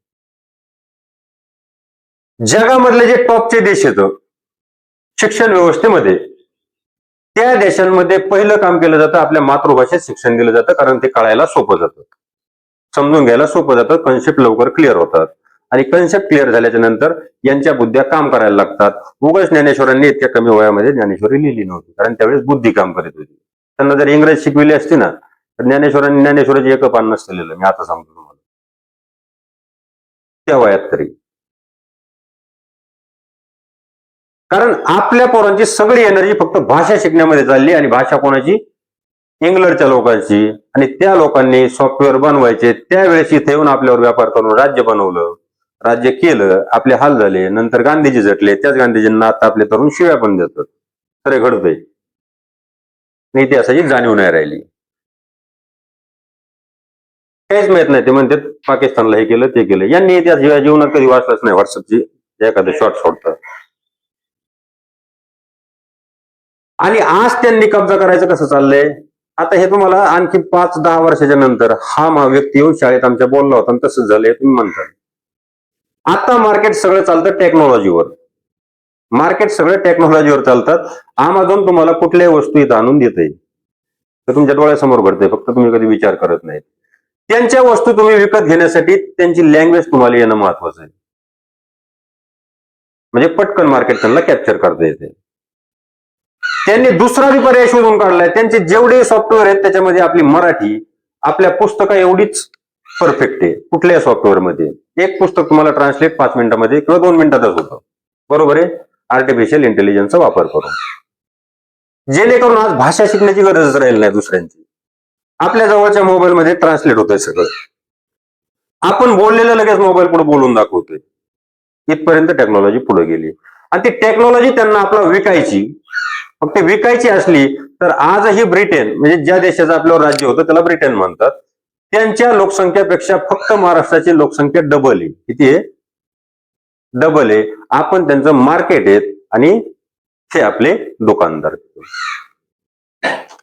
जगामधले जे टॉपचे देश येतं शिक्षण व्यवस्थेमध्ये, त्या देशांमध्ये पहिलं काम केलं जातं आपल्या मातृभाषेत शिक्षण दिलं जातं, कारण ते कळायला सोपं जातं, समजून घ्यायला सोपं जातं, कन्सेप्ट लवकर क्लिअर होतात. आणि कन्सेप्ट क्लिअर झाल्याच्या नंतर यांच्या बुद्ध्या काम करायला लागतात. उगाच ज्ञानेश्वरांनी इतक्या कमी वयामध्ये ज्ञानेश्वरी लिहिली नव्हती, कारण त्यावेळेस बुद्धी काम करीत होती. त्यांना जर इंग्रजी शिकविली असती ना तर ज्ञानेश्वरांनी ज्ञानेश्वराची एक पान नसतं लिहिलं, मी आता सांगतो तुम्हाला, त्या वयात तरी. कारण आपल्या पोरांची सगळी एनर्जी फक्त भाषा शिकण्यामध्ये चालली, आणि भाषा कोणाची? इंग्लंडच्या लोकांची. आणि त्या लोकांनी सॉफ्टवेअर बनवायचे, त्यावेळेस इथे येऊन आपल्यावर व्यापार करून राज्य बनवलं, राज्य केलं, आपले हाल झाले. नंतर गांधीजी झटले, त्याच गांधीजींना आता आपले तरुण शिव्या पण देतात. खरे घडतंय, इतिहासाची जाणीव नाही राहिली, काहीच माहित नाही. ते म्हणतात पाकिस्तानला हे केलं ते केलं. यांनी इतिहास जीवनात कधी वाचलाच नाही. व्हॉट्सअपची एखादं शॉर्ट सोडतात. आणि आज त्यांनी कब्जा करायचं कसं चाललंय? आता हे तुम्हाला आणखी 5-10 वर्षाच्या नंतर हा व्यक्ती येऊन शाळेत आमच्या बोलला होता आणि तसंच झालंय तुम्ही म्हणता. आता मार्केट सगळं चालतं टेक्नॉलॉजीवर. मार्केट सगळं टेक्नॉलॉजीवर चालतात. अमेझॉन तुम्हाला कुठल्याही वस्तू इथं आणून देते, तर तुमच्या डोळ्यासमोर घडते, फक्त तुम्ही कधी विचार करत नाही. त्यांच्या वस्तू तुम्ही विकत घेण्यासाठी त्यांची लँग्वेज तुम्हाला येणं महत्वाचं आहे, म्हणजे पटकन मार्केट त्यांना कॅप्चर करता येते. त्यांनी दुसरा बी पर्याय शोधून काढलाय. त्यांचे जेवढे सॉफ्टवेअर आहेत त्याच्यामध्ये आपली मराठी आपल्या पुस्तका एवढीच परफेक्ट आहे. कुठल्याही सॉफ्टवेअर मध्ये एक पुस्तक तुम्हाला ट्रान्सलेट 5 मिनिटांमध्ये किंवा 2 मिनिटातच होतं, बरोबर आहे, आर्टिफिशियल इंटेलिजन्सचा वापर करून. जेणेकरून आज भाषा शिकण्याची गरजच राहील नाही दुसऱ्यांची. आपल्या जवळच्या मोबाईलमध्ये ट्रान्सलेट होतंय सगळं. आपण बोललेलं लगेच मोबाईल पुढे बोलून दाखवतोय. इथपर्यंत टेक्नॉलॉजी पुढे गेली. आणि ती टेक्नॉलॉजी त्यांना आपल्याला विकायची, फक्त विकायची असली तर आजही ब्रिटन, म्हणजे ज्या देशाचं आपल्यावर राज्य होतं त्याला ब्रिटन म्हणतात, त्यांच्या लोकसंख्येपेक्षा फक्त महाराष्ट्राची लोकसंख्या डबल आहे. किती आहे? डबल आहे. आपण त्यांचं मार्केट आहेत आणि ते आपले दुकानदार.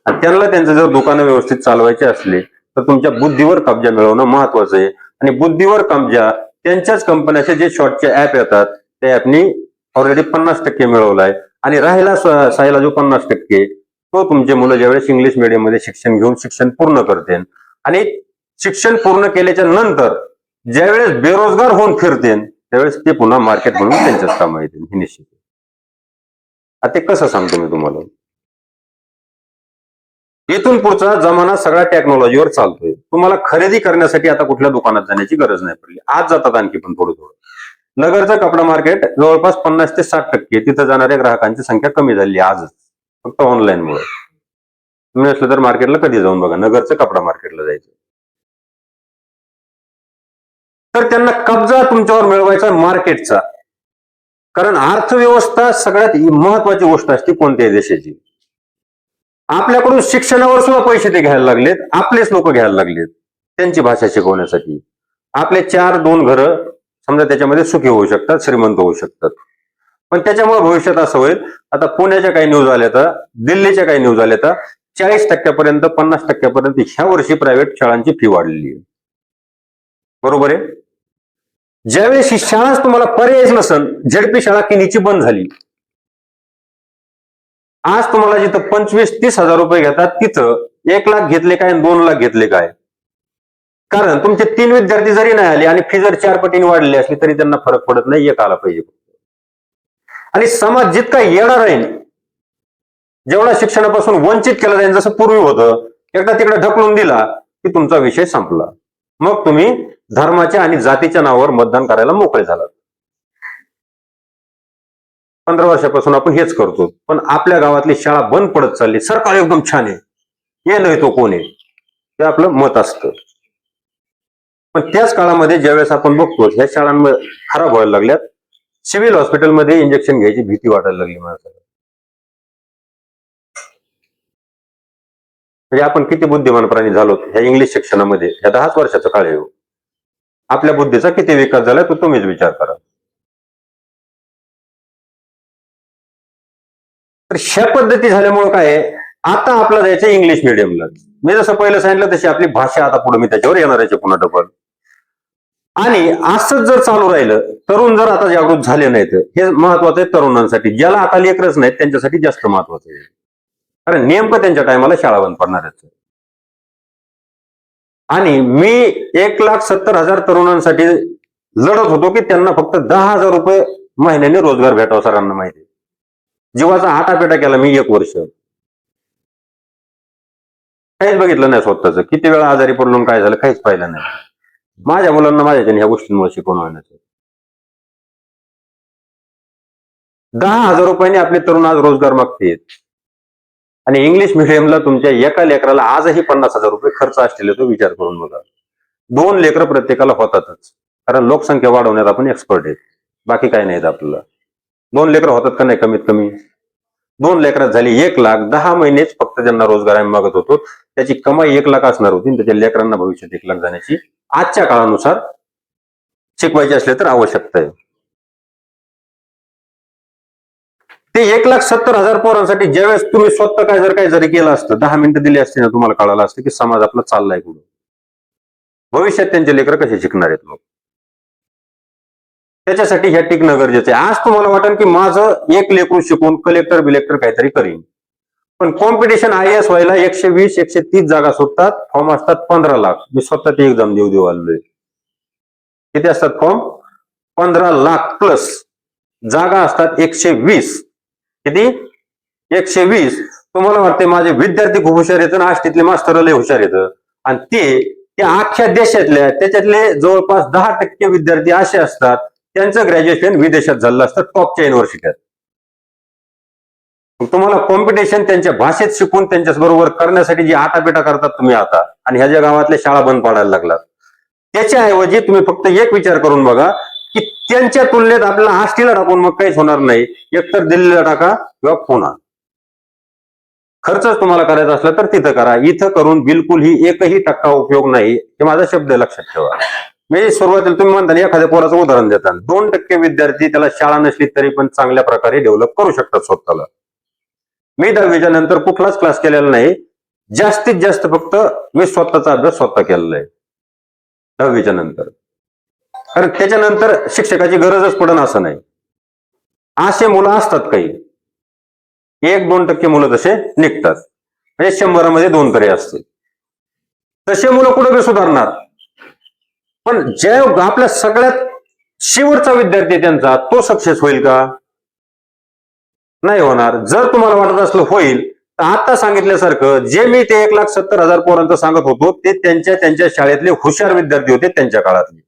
आणि त्यांना त्यांचं जर दुकानं व्यवस्थित चालवायचे असले तर तुमच्या बुद्धीवर कब्जा मिळवणं महत्वाचं आहे. आणि बुद्धीवर कब्जा त्यांच्याच कंपन्याचे जे शॉर्टचे ऍप येतात त्या ऍपनी ऑलरेडी 50% मिळवलाय. आणि राहिला सायला जो 50%, तो तुमचे मुलं ज्यावेळेस इंग्लिश मीडियम मध्ये शिक्षण घेऊन शिक्षण पूर्ण करते आणि शिक्षण पूर्ण केल्याच्या नंतर ज्यावेळेस बेरोजगार होऊन फिरते त्यावेळेस ते पुन्हा मार्केट म्हणून त्यांच्याच कामं येतील. हे निश्चित. आता ते कसं सांगतो मी तुम्हाला. इथून पुढचा जमाना सगळा टेक्नॉलॉजीवर चालतोय. तुम्हाला खरेदी करण्यासाठी आता कुठल्या दुकानात जाण्याची गरज नाही पडली. आज जातात आणखी पण थोडं थोडं. नगरचं कपडा मार्केट जवळपास 50 ते 60% तिथं जाणाऱ्या ग्राहकांची संख्या कमी झाली आजच, फक्त ऑनलाईन मुळे. तुम्ही असलं तर मार्केटला कधी जाऊन बघा, नगरचं कपडा मार्केटला जायचं. तर त्यांना कब्जा तुमच्यावर मिळवायचा मार्केटचा. कारण अर्थव्यवस्था सगळ्यात महत्वाची गोष्ट असते कोणत्याही देशाची. आपल्याकडून शिक्षणावर सुद्धा पैसे ते घ्यायला लागलेत, आपलेच लोक घ्यायला लागलेत त्यांची भाषा शिकवण्यासाठी. आपले 4-2 घरं समजा त्याच्यामध्ये सुखी होऊ शकतात, श्रीमंत होऊ शकतात. पण त्याच्यामुळे भविष्यात असं होईल, आता पुण्याच्या काही न्यूज आल्या तर, दिल्लीच्या काही न्यूज आल्या तर 40% 50% ह्या वर्षी प्रायव्हेट शाळांची फी वाढलेली आहे. बरोबर आहे. ज्यावेळेस ही शाळाच तुम्हाला पर्यायच नसन, झेडपी शाळा किनीची बंद झाली. आज तुम्हाला जिथं 25-30 हजार रुपये घेतात तिथं 1 लाख घेतले काय 2 लाख घेतले काय. कारण तुमचे 3 विद्यार्थी जरी नाही आले आणि फी जर 4 पटीने वाढली असली तरी त्यांना फरक पडत नाही, एक आला पाहिजे. आणि समाज जितका येणार राहील, जेवढा शिक्षणापासून वंचित केला जाईल, जसं पूर्वी होतं, एकदा तिकडे ढकलून दिला की तुमचा विषय संपला. मग तुम्ही धर्माच्या आणि जातीच्या नावावर मतदान करायला मोकळे झालात. 15 वर्षापासून आपण हेच करतो. पण आपल्या गावातली शाळा बंद पडत चालली. सरकार एकदम छान आहे, हे नाही तो कोण आहे, ते आपलं मत असतं. पण त्याच काळामध्ये ज्यावेळेस आपण बघतो ह्या शाळांमध्ये खराब व्हायला लागल्यात, सिव्हिल हॉस्पिटलमध्ये इंजेक्शन घ्यायची भीती वाटायला लागली माणसाला. म्हणजे आपण किती बुद्धिमान प्राणी झालो ह्या इंग्लिश शिक्षणामध्ये. ह्या 10 वर्षाचा काळ आहे. आपल्या बुद्धीचा किती विकास झाला तो तुम्हीच विचार करा. तर ह्या पद्धती झाल्यामुळे काय, आता आपलं जायचं इंग्लिश मिडियमला. मी जसं पहिलं सांगितलं तशी आपली भाषा आता पुढे मी त्याच्यावर येणार आहे पुन्हा डबल. आणि असंच जर चालू राहिलं, तरुण जर आता जागृत झाले नाहीत, हे महत्वाचं आहे तरुणांसाठी. ज्याला आता लेकरच नाहीत त्यांच्यासाठी जास्त महत्वाचं आहे. कारण नेमकं त्यांच्या टायमाला शाळा बंद पडणार आहेत. आणि मी 1,70,000 तरुणांसाठी लढत होतो की त्यांना फक्त 10,000 रुपये महिन्याने रोजगार भेटावा. सरांना माहिती, जीवाचा आटापेटा केला मी 1 वर्ष. काहीच बघितलं नाही स्वतःच, किती वेळा आजारी पडलो काय झालं काहीच पाहिलं नाही. माझ्या मुलांना माझ्याच्या ह्या गोष्टींमुळे शिकवून होण्याचं. 10,000 रुपयांनी आपले तरुण आज रोजगार मागतात. आणि इंग्लिश मिडियमला तुमच्या एका लेकराला आजही 50,000 रुपये खर्च असलेला तो विचार करून बघा. 2 लेकरं प्रत्येकाला होतातच, कारण लोकसंख्या वाढवण्यात आपण एक्सपर्ट आहेत, बाकी काही नाहीत आपल्याला. 2 लेकरं होतात का नाही कमीत कमी. 2 लेकरात झाली 1 लाख. 10 महिनेच फक्त ज्यांना रोजगार आम्ही मागत होतो त्याची कमाई 1 लाख असणार होती. त्याच्या लेकरांना भविष्यात 1 लाख जाण्याची आजच्या काळानुसार शिकवायचे असले तर आवश्यकता आहे. ते 1,70,000 पोरांसाठी ज्यावेळेस तुम्ही स्वतः काय जरी केलं असतं, 10 मिनिटं दिली असते ना, तुम्हाला कळालं असतं की समाज आपला चाललाय कुठं. भविष्यात त्यांचे लेकर कसे शिकणार आहेत मग. त्याच्यासाठी ह्या टिकणं गरजेचं आहे. आज तुम्हाला वाटेल की माझं एक लेकरू शिकून कलेक्टर बिलेक्टर काहीतरी करीन, पण कॉम्पिटिशन IAS व्हायला 120-130 जागा सुटतात. फॉर्म असतात 15 लाख. मी स्वतः ती एक्झाम देऊ आलोय. किती असतात फॉर्म? 15 लाख प्लस. जागा असतात 120. किती? 120. तुम्हाला वाटते माझे विद्यार्थी खूप हुशार येतं ना, आष्टीतले मास्तर लय हुशार येतं. आणि ते अख्ख्या देशातल्या त्याच्यातले जवळपास 10% विद्यार्थी असे असतात त्यांचं ग्रॅज्युएशन विदेशात झालं असतं, टॉपच्या युनिव्हर्सिटीत. तुम्हाला कॉम्पिटिशन त्यांच्या भाषेत शिकून त्यांच्या बरोबर करण्यासाठी जी आटापेटा करतात तुम्ही आता, आणि ह्या ज्या गावातल्या शाळा बंद पाडायला लागलात, त्याच्याऐवजी तुम्ही फक्त एक विचार करून बघा की त्यांच्या तुलनेत आपल्याला आष्टीला टाकून मग काहीच होणार नाही. एकतर दिल्लीला टाका किंवा पुन्हा. खर्चच तुम्हाला करायचा असला तर तिथं करा. इथं करून बिलकुल ही 1% उपयोग नाही. हे माझा शब्द लक्षात ठेवा. मी सुरुवातीला तुम्ही म्हणता ना, एखाद्या पोराचं उदाहरण देता 2% विद्यार्थी त्याला शाळा नसली तरी पण चांगल्या प्रकारे डेव्हलप करू शकतात स्वतःला. मी 10वीच्या नंतर कुठलाच क्लास केलेला नाही. जास्तीत जास्त फक्त मी स्वतःचा अभ्यास स्वतः केलेला आहे 10वीच्या नंतर. कारण त्याच्यानंतर शिक्षकाची गरजच पडन असं नाही. असे मुलं असतात काही, 1-2% मुलं तसे निघतात, म्हणजे 100मध्ये 2 तरी असतील. तसे मुलं कुठे बी सुधारणार. पण जे आपल्या सगळ्यात शेवटचा विद्यार्थी त्यांचा तो सक्सेस होईल का? नाही होणार. जर तुम्हाला वाटत असलं होईल तर आता सांगितल्यासारखं जे मी ते 1,70,000 पोरांचं सांगत होतो ते त्यांच्या शाळेतले हुशार विद्यार्थी होते त्यांच्या काळातले.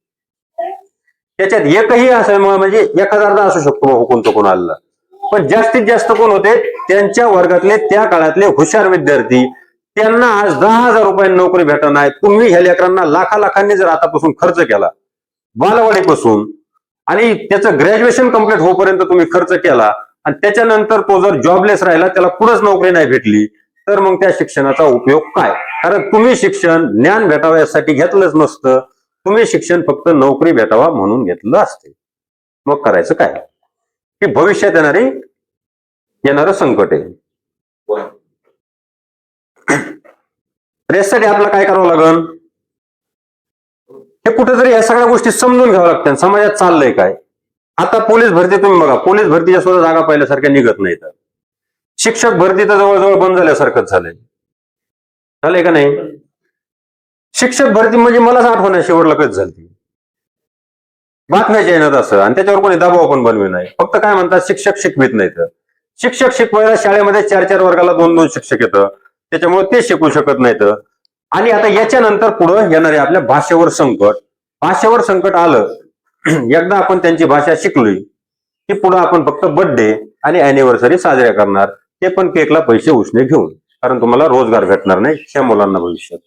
त्याच्यात एकही असं म्हणजे 1,000 असू शकतो कोणतं कोणाला, पण जास्तीत जास्त कोण होते त्यांच्या वर्गातले त्या काळातले हुशार विद्यार्थी. त्यांना आज 10,000 रुपयांनी नोकरी भेटणार नाही. तुम्ही ह्या लेकरांना लाखांनी जर आतापासून खर्च केला बालवाडीपासून आणि त्याचं ग्रॅज्युएशन कंप्लीट होईपर्यंत तुम्ही खर्च केला आणि त्याच्यानंतर तो जर जॉबलेस राहिला, त्याला कुठंच नोकरी नाही भेटली, तर मग त्या शिक्षणाचा उपयोग काय? कारण तुम्ही शिक्षण ज्ञान भेटावं यासाठी घेतलंच नसतं. तुम्ही शिक्षण फक्त नोकरी भेटावा म्हणून घेतलं असते. मग करायचं काय? की भविष्यात येणारं संकट आहे. यासाठी आपल्याला काय करावं लागेल? हे कुठेतरी या सगळ्या गोष्टी समजून घ्याव्या लागतात. समाजात चाललंय काय? आता पोलीस भरती तुम्ही बघा, पोलीस भरतीच्या सुद्धा जागा पाहिल्यासारख्या निघत नाहीत. शिक्षक भरती तर जवळजवळ बंद झाल्यासारखंच झालंय का नाही? शिक्षक भरती म्हणजे मलाच आठवण आहे शेवटला कधी झाली बातम्याच्या येणार असं, आणि त्याच्यावर कोणी दबाव पण बनवे नाही. फक्त काय म्हणतात, शिक्षक शिकवित नाहीत. शिक्षक शिकवायला शाळेमध्ये 4-4 वर्गाला 2-2 शिक्षक येतं, त्याच्यामुळे ते शिकवू शकत नाहीत. आणि आता याच्यानंतर पुढे येणारे आपल्या भाषेवर संकट आलं. एकदा आपण त्यांची भाषा शिकलोय की पुढे आपण फक्त बर्थडे आणि अॅनिव्हर्सरी साजऱ्या करणार, ते पण केकला पैसे उसने घेऊन. कारण तुम्हाला रोजगार भेटणार नाही त्या मुलांना भविष्यात.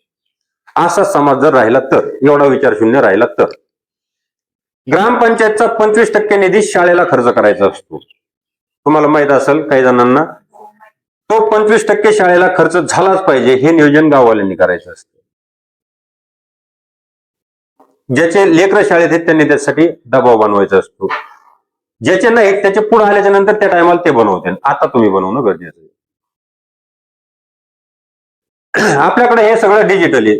असा समाज जर राहिला तर, एवढा विचारशून्य राहिला तर. ग्रामपंचायतचा 25% निधी शाळेला खर्च करायचा असतो. तुम्हाला माहित असेल काही जणांना, तो 25% शाळेला खर्च झालाच पाहिजे हे नियोजन गाववाल्यांनी करायचं असतं. ज्याचे लेकरं शाळेत आहेत त्यांनी त्यासाठी दबाव बनवायचा असतो. ज्याचे नाही त्याचे पुढे आल्याच्या नंतर त्या टायमाला ते बनवते. आता तुम्ही बनवणं गरजेचं आहे. आपल्याकडे हे सगळं डिजिटल आहे.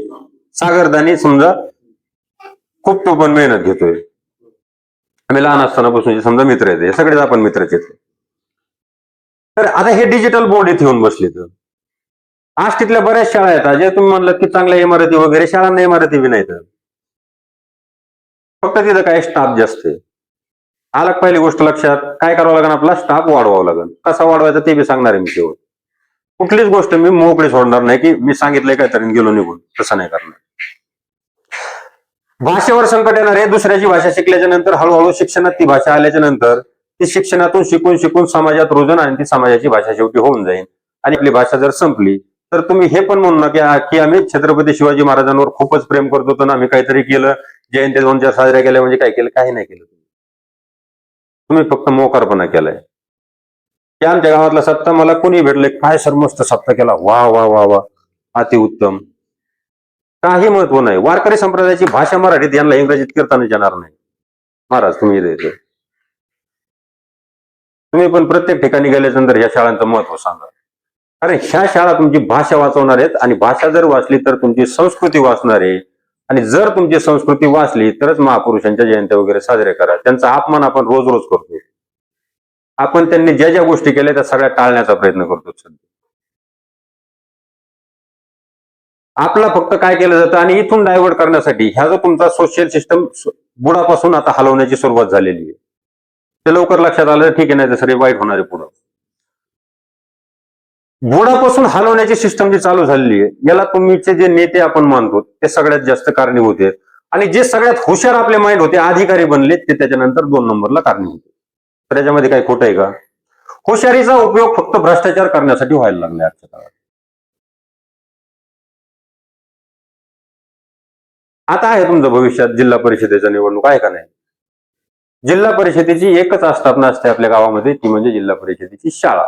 सागरदानी समजा खूप तो पण मेहनत घेतोय. आम्ही लहान असतानापासून समजा मित्र आहेत, हे सगळेच आपण मित्रच आहेत. तर आता हे डिजिटल बोर्ड इथे येऊन बसले. तर आज तिथल्या बऱ्याच शाळा आहेत जे तुम्ही म्हणलं की चांगल्या इमारती वगैरे, शाळांना इमारती बी नाहीत. फक्त तिथं काय स्टाफ जास्त आहे. आला पहिली गोष्ट लक्षात, काय करावं लागेल, आपला स्टाफ वाढवावा लागेल. कसा वाढवायचा ते बी सांगणार आहे मी शेवट. कुठलीच गोष्ट मी मोकळी सोडणार नाही की मी सांगितलंय काहीतरी गेलो निघून, तसं नाही करणार. भाषेवर संकट येणार आहे. दुसऱ्याची भाषा शिकल्याच्या नंतर हळूहळू शिक्षणात ती भाषा आल्याच्या नंतर ती शिक्षणातून शिकून समाजात रुजन आणि ती समाजाची भाषा शेवटी होऊन जाईल. आणि आपली भाषा जर संपली तर तुम्ही हे पण म्हणू नका की आम्ही छत्रपती शिवाजी महाराजांवर खूपच प्रेम करतो तर आम्ही काहीतरी केलं, जयंती 2-4 साजऱ्या केल्या म्हणजे काय केलं? काही नाही केलं. तुम्ही फक्त मोकारपणा केलाय की आमच्या गावातला सत्ता मला कोणी भेटले, काय सर मस्त सत्ता केला, वा वा वा वा, अतिउत्तम. काही महत्व नाही. वारकरी संप्रदायाची भाषा मराठीत, यांना इंग्रजीत कीर्तन येणार नाही. महाराज तुम्ही द्यायचं, तुम्ही पण प्रत्येक ठिकाणी गेल्यानंतर ह्या शाळांचं महत्व सांगा. कारण ह्या शाळा तुमची भाषा वाचवणार आहेत आणि भाषा जर वाचली तर तुमची संस्कृती वाचणार आहे. आणि जर तुमची संस्कृती वाचली तरच महापुरुषांच्या जयंत्या वगैरे साजरे करा. त्यांचा अपमान आपण रोज रोज करतो. आपण त्यांनी ज्या ज्या गोष्टी केल्या त्या सगळ्या टाळण्याचा प्रयत्न करतो सध्या. आपला फक्त काय केलं जातं आणि इथून डायव्हर्ट करण्यासाठी ह्या जो तुमचा सोशल सिस्टम बुडापासून आता हलवण्याची सुरुवात झालेली आहे. ते लवकर लक्षात आलं ठीक आहे, नाही तर सगळे वाईट होणार आहे पुढं. बुडापासून हलवण्याची सिस्टम जी चालू झालेली आहे, याला तुमचे जे नेते आपण मानतो ते सगळ्यात जास्त कारणीभूत आहेत. आणि जे सगळ्यात हुशार आपले माइंड होते, अधिकारी बनले, ते त्याच्यानंतर 2 नंबरला कारणीभूत होते. तर याच्यामध्ये काही खोटं आहे का? हुशारीचा उपयोग फक्त भ्रष्टाचार करण्यासाठी व्हायला लागला आजच्या काळात. आता आहे तुमचं भविष्यात जिल्हा परिषदेच्या निवडणूक आहे का नाही? जिल्हा परिषदेची एकच आस्थापना असते आपल्या गावामध्ये, ती म्हणजे जिल्हा परिषदेची शाळा.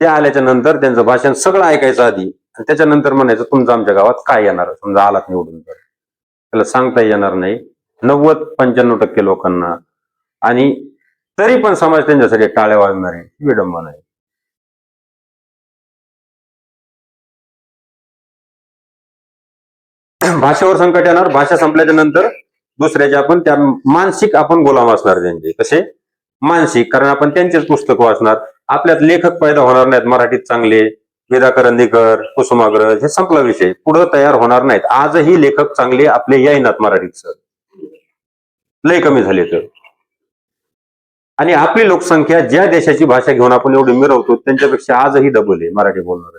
त्या आल्याच्या नंतर त्यांचं भाषण सगळं ऐकायचं आधी, आणि त्याच्यानंतर म्हणायचं तुमचं आमच्या गावात काय येणार समजा आलात निवडून तर. त्याला सांगता येणार नाही 90-95% लोकांना. आणि तरी पण समाज त्यांच्यासाठी टाळ्या वाजणार आहे, विडंबना आहे. भाषेवर संकट येणार, भाषा संपल्याच्या नंतर दुसऱ्याचे आपण त्या मानसिक आपण गुलाम असणार त्यांचे. कसे मानसिक? कारण आपण त्यांचेच पुस्तक वाचणार. आपल्यात लेखक पैदा होणार नाहीत मराठीत चांगले. विदा करंदीकर, कुसुमाग्रज हे संपला विषय, पुढे तयार होणार नाहीत. आजही लेखक चांगले आपले येईनात मराठीत सर, लय कमी झाले तर. आणि आपली लोकसंख्या ज्या देशाची भाषा घेऊन आपण एवढी मिरवतो त्यांच्यापेक्षा आजही डबल आहे मराठी बोलणारे.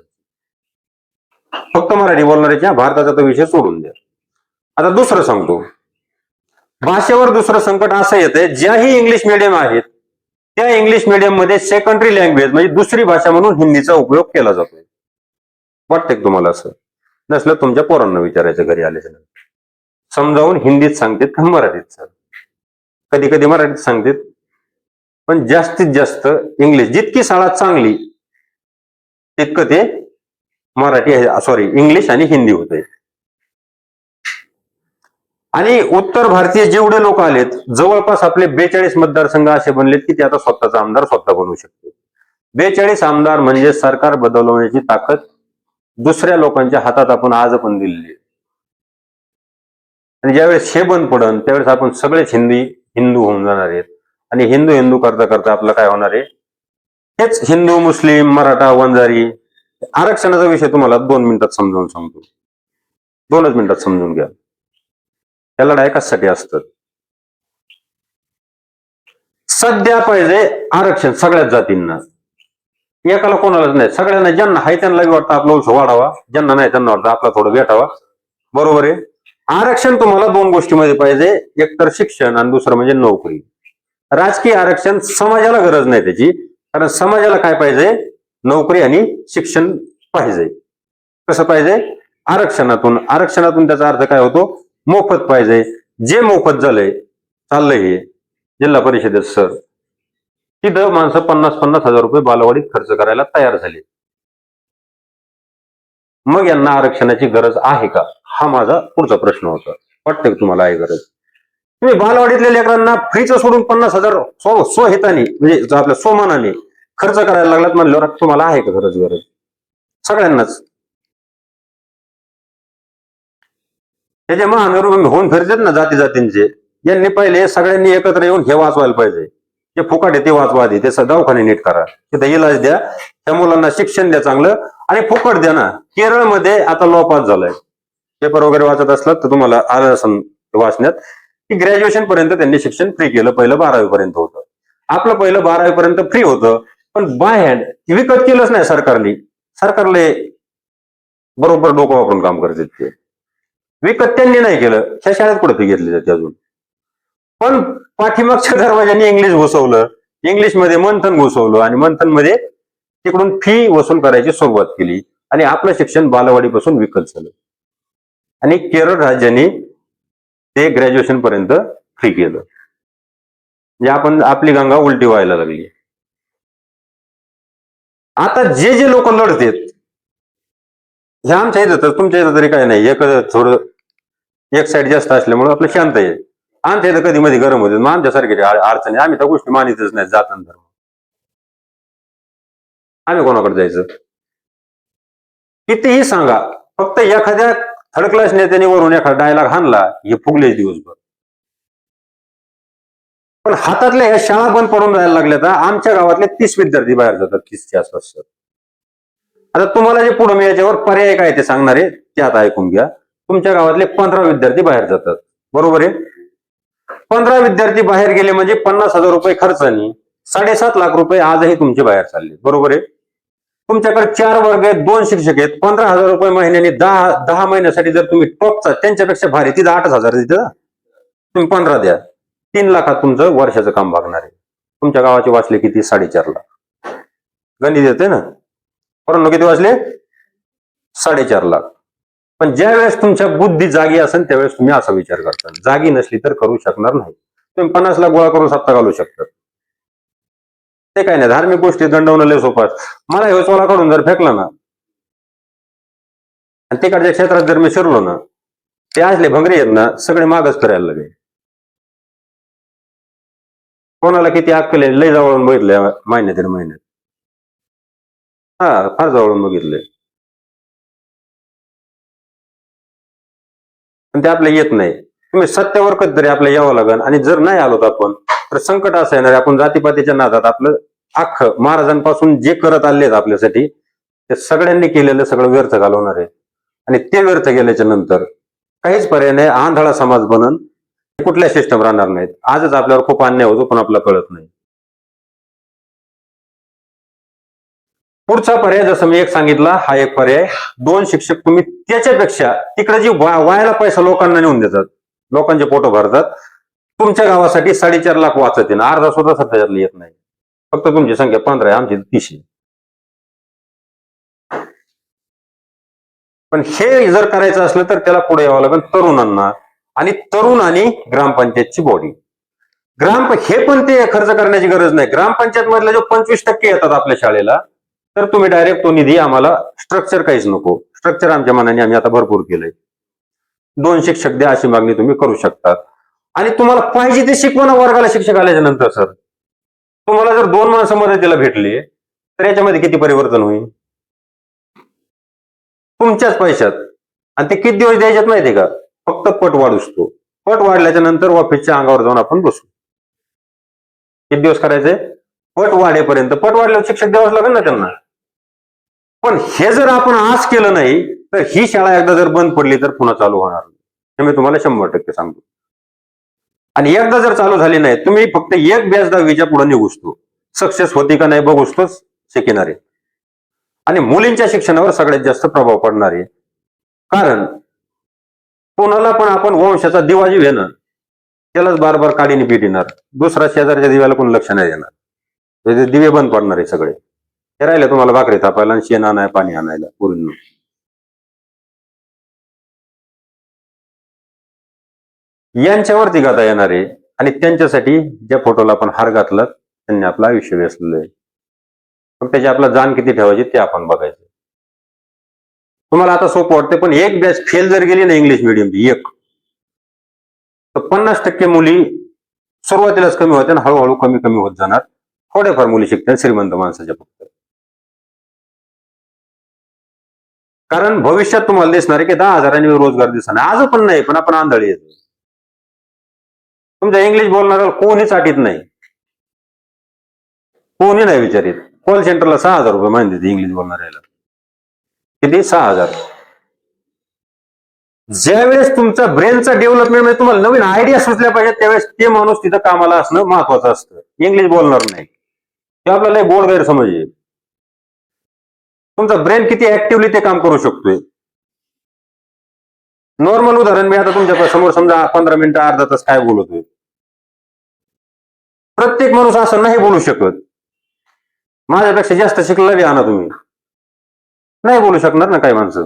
फक्त मराठी बोलणाऱ्याच्या भारताचा तो विषय सोडून द्या. आता दुसरं सांगतो, भाषेवर दुसरं संकट असं येतंय, ज्याही इंग्लिश मिडियम आहेत त्या इंग्लिश मिडियम मध्ये सेकंडरी लँग्वेज म्हणजे दुसरी भाषा म्हणून हिंदीचा उपयोग केला जातोय. वाटतंय तुम्हाला असं? नसलं तुमच्या पोरांना विचारायचं घरी आल्याच्या नंतर. समजावून हिंदीत सांगतात का मराठीत सर? कधी कधी मराठीत सांगतात, पण जास्तीत जास्त इंग्लिश. जितकी शाळा चांगली तितकं ते मराठी इंग्लिश आणि हिंदी होते. आणि उत्तर भारतीय जेवढे लोक आलेत, जवळपास आपले 42 मतदारसंघ असे बनलेत की ते आता स्वतःचा आमदार स्वतः बनवू शकते. 42 आमदार म्हणजे सरकार बदलवण्याची ताकद दुसऱ्या लोकांच्या हातात आपण आज पण दिलेली. आणि ज्यावेळेस हे बंद पडन त्यावेळेस आपण सगळेच हिंदू होऊन जाणार आहेत. आणि हिंदू हिंदू करता करता आपलं काय होणार आहे, हेच हिंदू मुस्लिम मराठा वंजारी. आरक्षणाचा विषय तुम्हाला 2 मिनिटात समजावून सांगतो, 2च मिनिटात समजून घ्या. या लढाई कशासाठी असतात? सध्या पाहिजे आरक्षण सगळ्याच जातींना, एकाला कोणालाच नाही. सगळ्यांना, ज्यांना आहे त्यांना वाटतं आपलं वंश वाढावा, ज्यांना नाही त्यांना वाटतं आपला थोडं भेटावा. बरोबर आहे. आरक्षण तुम्हाला 2 गोष्टीमध्ये पाहिजे, एक तर शिक्षण आणि दुसरं म्हणजे नोकरी. राजकीय आरक्षण समाजाला गरज नाही त्याची, कारण समाजाला काय पाहिजे, नोकरी आणि शिक्षण पाहिजे. कसं पाहिजे? आरक्षणातून त्याचा अर्थ काय होतो, मोफत पाहिजे. जे मोफत चाललंय हे जिल्हा परिषदेत सर, तिथं माणसं 50-50 हजार रुपये बालवाडीत खर्च करायला तयार झाले. मग यांना आरक्षणाची गरज आहे का, हा माझा पुढचा प्रश्न होता. वाटतं तुम्हाला आहे गरज? तुम्ही बालवाडीतल्या लेकरांना फ्रीचं सोडून 50 हजार स्वहिताने म्हणजे आपल्या सोमानाने खर्च करायला लागलात म्हणल्यावर तुम्हाला आहे का गरज? सगळ्यांनाच. त्याचे महामेरू होऊन फिरतात ना जाती जातींचे, यांनी पहिले सगळ्यांनी एकत्र येऊन हे वाचवायला पाहिजे. जे फुकाट आहे ते वाचवा आधी, ते दवाखाने नीट करा, तिथं इलाज द्या, त्या मुलांना शिक्षण द्या चांगलं आणि फुकट द्या ना. केरळमध्ये आता लॉ पास झालाय, पेपर वगैरे वाचत असलात तर तुम्हाला आलं असं वाचण्यात की ग्रॅज्युएशन पर्यंत त्यांनी शिक्षण फ्री केलं. पहिलं 12वी पर्यंत होतं. आपलं पहिलं 12वी पर्यंत फ्री होतं, पण बाय हँड विकत केलंच नाही सरकारने. सरकारले बरोबर डोकं वापरून काम करतात ते. विकत त्यांनी नाही केलं, ह्या शाळेत कुठे फी घेतली जाते अजून. पण पाठीमागच्या दरवाजाने इंग्लिश घुसवलं, इंग्लिशमध्ये मंथन घुसवलं आणि मंथन मध्ये तिकडून फी वसूल करायची सुरुवात केली आणि आपलं शिक्षण बालवाडीपासून विकत झालं. आणि केरळ राज्याने ते ग्रॅज्युएशन पर्यंत फ्री केलं. म्हणजे आपली गंगा उलटी व्हायला लागली. आता जे लोक लढतात हे आमच्या इथं तर, तुमच्या इथं तरी काय नाही, एक साईड जास्त असल्यामुळे आपलं शांत आहे. आमच्या इथं कधी मध्ये गरम होते, मग आमच्यासारखे अडचणी, आम्ही त्या गोष्टी मानितच नाही. जातं धर्म आम्ही कोणाकडे जायचं? कितीही सांगा, फक्त एखाद्या थर्ड क्लास नेत्याने वरून एखादा डायलॉग हाणला हे फुगले दिवसभर. पण हातातल्या ह्या शाळा बंद पडून राहायला लागल्या तर आमच्या गावातले 30 विद्यार्थी बाहेर जातात, 30च्या आसपास. आता तुम्हाला जे पुढे याच्यावर पर्याय काय ते सांगणार आहे ते आता ऐकून घ्या. तुमच्या गावातले 15 विद्यार्थी बाहेर जातात, बरोबर आहे. 15 विद्यार्थी बाहेर गेले म्हणजे 50 हजार रुपये खर्चानी 7.5 लाख रुपये आजही तुमचे बाहेर चालले, बरोबर आहे. तुमच्याकडे 4 वर्ग आहेत, 2 शिक्षक आहेत, 15 हजार रुपये महिन्याने 10 महिन्यासाठी जर तुम्ही टॉपचा, त्यांच्यापेक्षा भारी तिथं 8 हजार तिथं तुम्ही 15 द्या, 3 लाखात तुमचं वर्षाचं काम भागणार आहे. तुमच्या गावाचे वाचले किती? 4.5 लाख. गणित येते ना, परंतु किती वाचले? 4.5 लाख. पण ज्या वेळेस तुमच्या बुद्धी जागी असेल त्यावेळेस तुम्ही असा विचार करता. जागी नसली तर करू शकणार नाही. तुम्ही 50 लाख गोळा करून सत्ता घालू शकता, ते काय नाही. धार्मिक गोष्टी दंडवणं लय सोपं. मला हे चोला काढून जर फेकला ना आणि तिकडच्या क्षेत्रात जर मी शिरलो ना ते असले भंगरे आहेत ना, सगळे मागच फिरायला लागले. कोणाला किती अक्कल आहे, लय जवळून बघितलंय महिन्यात 1.5 महिन्यात. हा, फार जवळून बघितलंय. पण ते आपल्या येत नाही. तुम्ही सत्यावर कधीतरी आपल्या यावं लागेल, आणि जर नाही आलोत आपण तर संकट असं येणार आहे, आपण जातीपातीच्या नादात आपलं अख्खं महाराजांपासून जे करत आले आहेत आपल्यासाठी ते सगळ्यांनी केलेलं सगळं व्यर्थ घालवणार आहे. आणि ते व्यर्थ गेल्याच्या नंतर काहीच पर्याय नाही, आंधळा समाज बनन, कुठल्या सिस्टम राहणार नाहीत. आजच आपल्यावर खूप अन्याय होतो, पण आपल्याला कळत नाही. पुढचा पर्याय जसं मी एक सांगितला, हा एक पर्याय. 2 शिक्षक तुम्ही त्याच्यापेक्षा तिकडे जी वायाला पैसा लोकांना नेऊन देतात, लोकांचे पोटं भरतात, तुमच्या गावासाठी 4.5 लाख वाचत आहे, अर्धा सुद्धा सध्याच्यातलं येत नाही. फक्त तुमची संख्या 15 आहे, आमची 30 आहे. पण हे जर करायचं असलं तर त्याला पुढे यावं लागेल तरुणांना, आणि तरुण आणि ग्रामपंचायतची बॉडी. हे पण ते खर्च करण्याची गरज नाही. ग्रामपंचायत मधले जो 25% येतात आपल्या शाळेला, तर तुम्ही डायरेक्ट तो निधी, आम्हाला स्ट्रक्चर काहीच नको, स्ट्रक्चर आमच्या मनाने आम्ही आता भरपूर केलंय, 2 शिक्षक द्या अशी मागणी तुम्ही करू शकतात. आणि तुम्हाला पाहिजे ते शिकवणं वर्गाला शिक्षक आल्याच्या नंतर सर, तुम्हाला जर 2 माणसं मदतीला भेटली तर याच्यामध्ये किती परिवर्तन होईल तुमच्याच पैशात. आणि ते किती दिवस द्यायच्यात माहितीये का, फक्त पट वाढूच तो. पट वाढल्याच्या नंतर ऑफिसच्या अंगावर जाऊन आपण बसू. किती दिवस करायचंय, पट वाढेपर्यंत. पट वाढल्यावर शिक्षक द्यावंच लागेल ना त्यांना. पण हे जर आपण आज केलं नाही तर ही शाळा एकदा जर बंद पडली तर पुन्हा चालू होणार नाही, हे मी तुम्हाला 100% सांगतो. आणि एकदा जर चालू झाली नाही, तुम्ही फक्त एक बॅच 10वीच्या पुढे निघूच तो, सक्सेस होती का नाही बघूच तोच शिकणार आहे. आणि मुलींच्या शिक्षणावर सगळ्यात जास्त प्रभाव पडणार आहे. कारण कोणाला पण आपण वंशाचा दिवा जी आहे ना, त्यालाच बार बार काडीने पिटिणार, दुसरा शेजारच्या दिव्याला कोण लक्ष नाही देणार, दिवे बंद पडणार आहे सगळे. हे राहिले तुम्हाला भाकरी थापायला आणि शेण आणाय, पाणी आणायला पूर्ण. यांच्यावरती गाता येणार आहे. आणि त्यांच्यासाठी ज्या फोटोला आपण हार घातला त्यांनी आपलं आयुष्य वेचलेलं आहे. मग त्याची आपला जाण किती ठेवायची ते आपण बघायचं. तुम्हाला आता सोपं वाटतं, पण एक बॅच फेल जर गेली ना इंग्लिश मिडियमची एक, तर 50% मुली सुरुवातीलाच कमी होत्या आणि हळूहळू कमी कमी होत जाणार. थोड्याफार मुली शिकतात श्रीमंत माणसाच्या फक्त. कारण भविष्यात तुम्हाला दिसणार आहे की 10,000 रोजगार दिसणार. आज पण नाही, पण आपण आंधळी येतो. तुमच्या इंग्लिश बोलणाऱ्याला कोणीच अटीत नाही, कोणी नाही विचारित. कॉल सेंटरला 6,000 रुपये महिने देते इंग्लिश बोलणाऱ्याला. किती? 6,000. ज्यावेळेस तुमचा ब्रेनचा डेव्हलपमेंट म्हणजे तुम्हाला नवीन आयडिया सुचल्या पाहिजेत, त्यावेळेस ते माणूस तिथं कामाला असणं महत्वाचं असतं. इंग्लिश बोलणार नाही ते आपल्याला गोड गैरसमज आहे. तुमचा ब्रेन किती ऍक्टिव्हली ते काम करू शकतोय. नॉर्मल उदाहरण, मी आता तुमच्या समोर समजा 15 मिनिटं अर्धा तास काय बोलतोय, प्रत्येक माणूस असं नाही बोलू शकत. माझ्यापेक्षा जास्त शिकलेला बी आणा तुम्ही, नाही बोलू शकणार ना काही माणसं.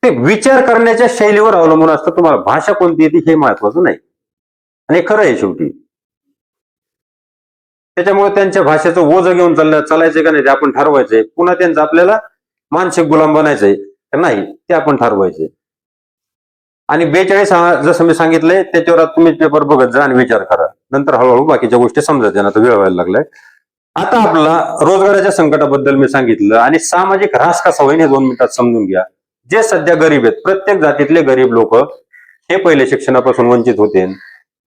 ते विचार करण्याच्या शैलीवर अवलंबून असतं. तुम्हाला भाषा कोणती येते हे महत्वाचं नाही, आणि खरं आहे शेवटी. त्याच्यामुळे त्यांच्या भाषेचं ओझं घेऊन चालायचंय का नाही ते आपण ठरवायचंय. पुन्हा त्यांचं आपल्याला मानसिक गुलाम बनायचंय का नाही ते आपण ठरवायचंय. आणि 42 जसं मी सांगितलंय त्याच्यावर तुम्ही पेपर बघत जा आणि विचार करा. नंतर हळूहळू बाकीच्या गोष्टी समजायच्या ना, तर वेळ व्हायला लागलाय. आता आपला रोजगाराच्या संकटाबद्दल मी सांगितलं, आणि सामाजिक ऱ्हास कसा होईल हे 2 मिनिटात समजून घ्या. जे सध्या गरीब आहेत, प्रत्येक जातीतले गरीब लोक हे पहिले शिक्षणापासून वंचित होते,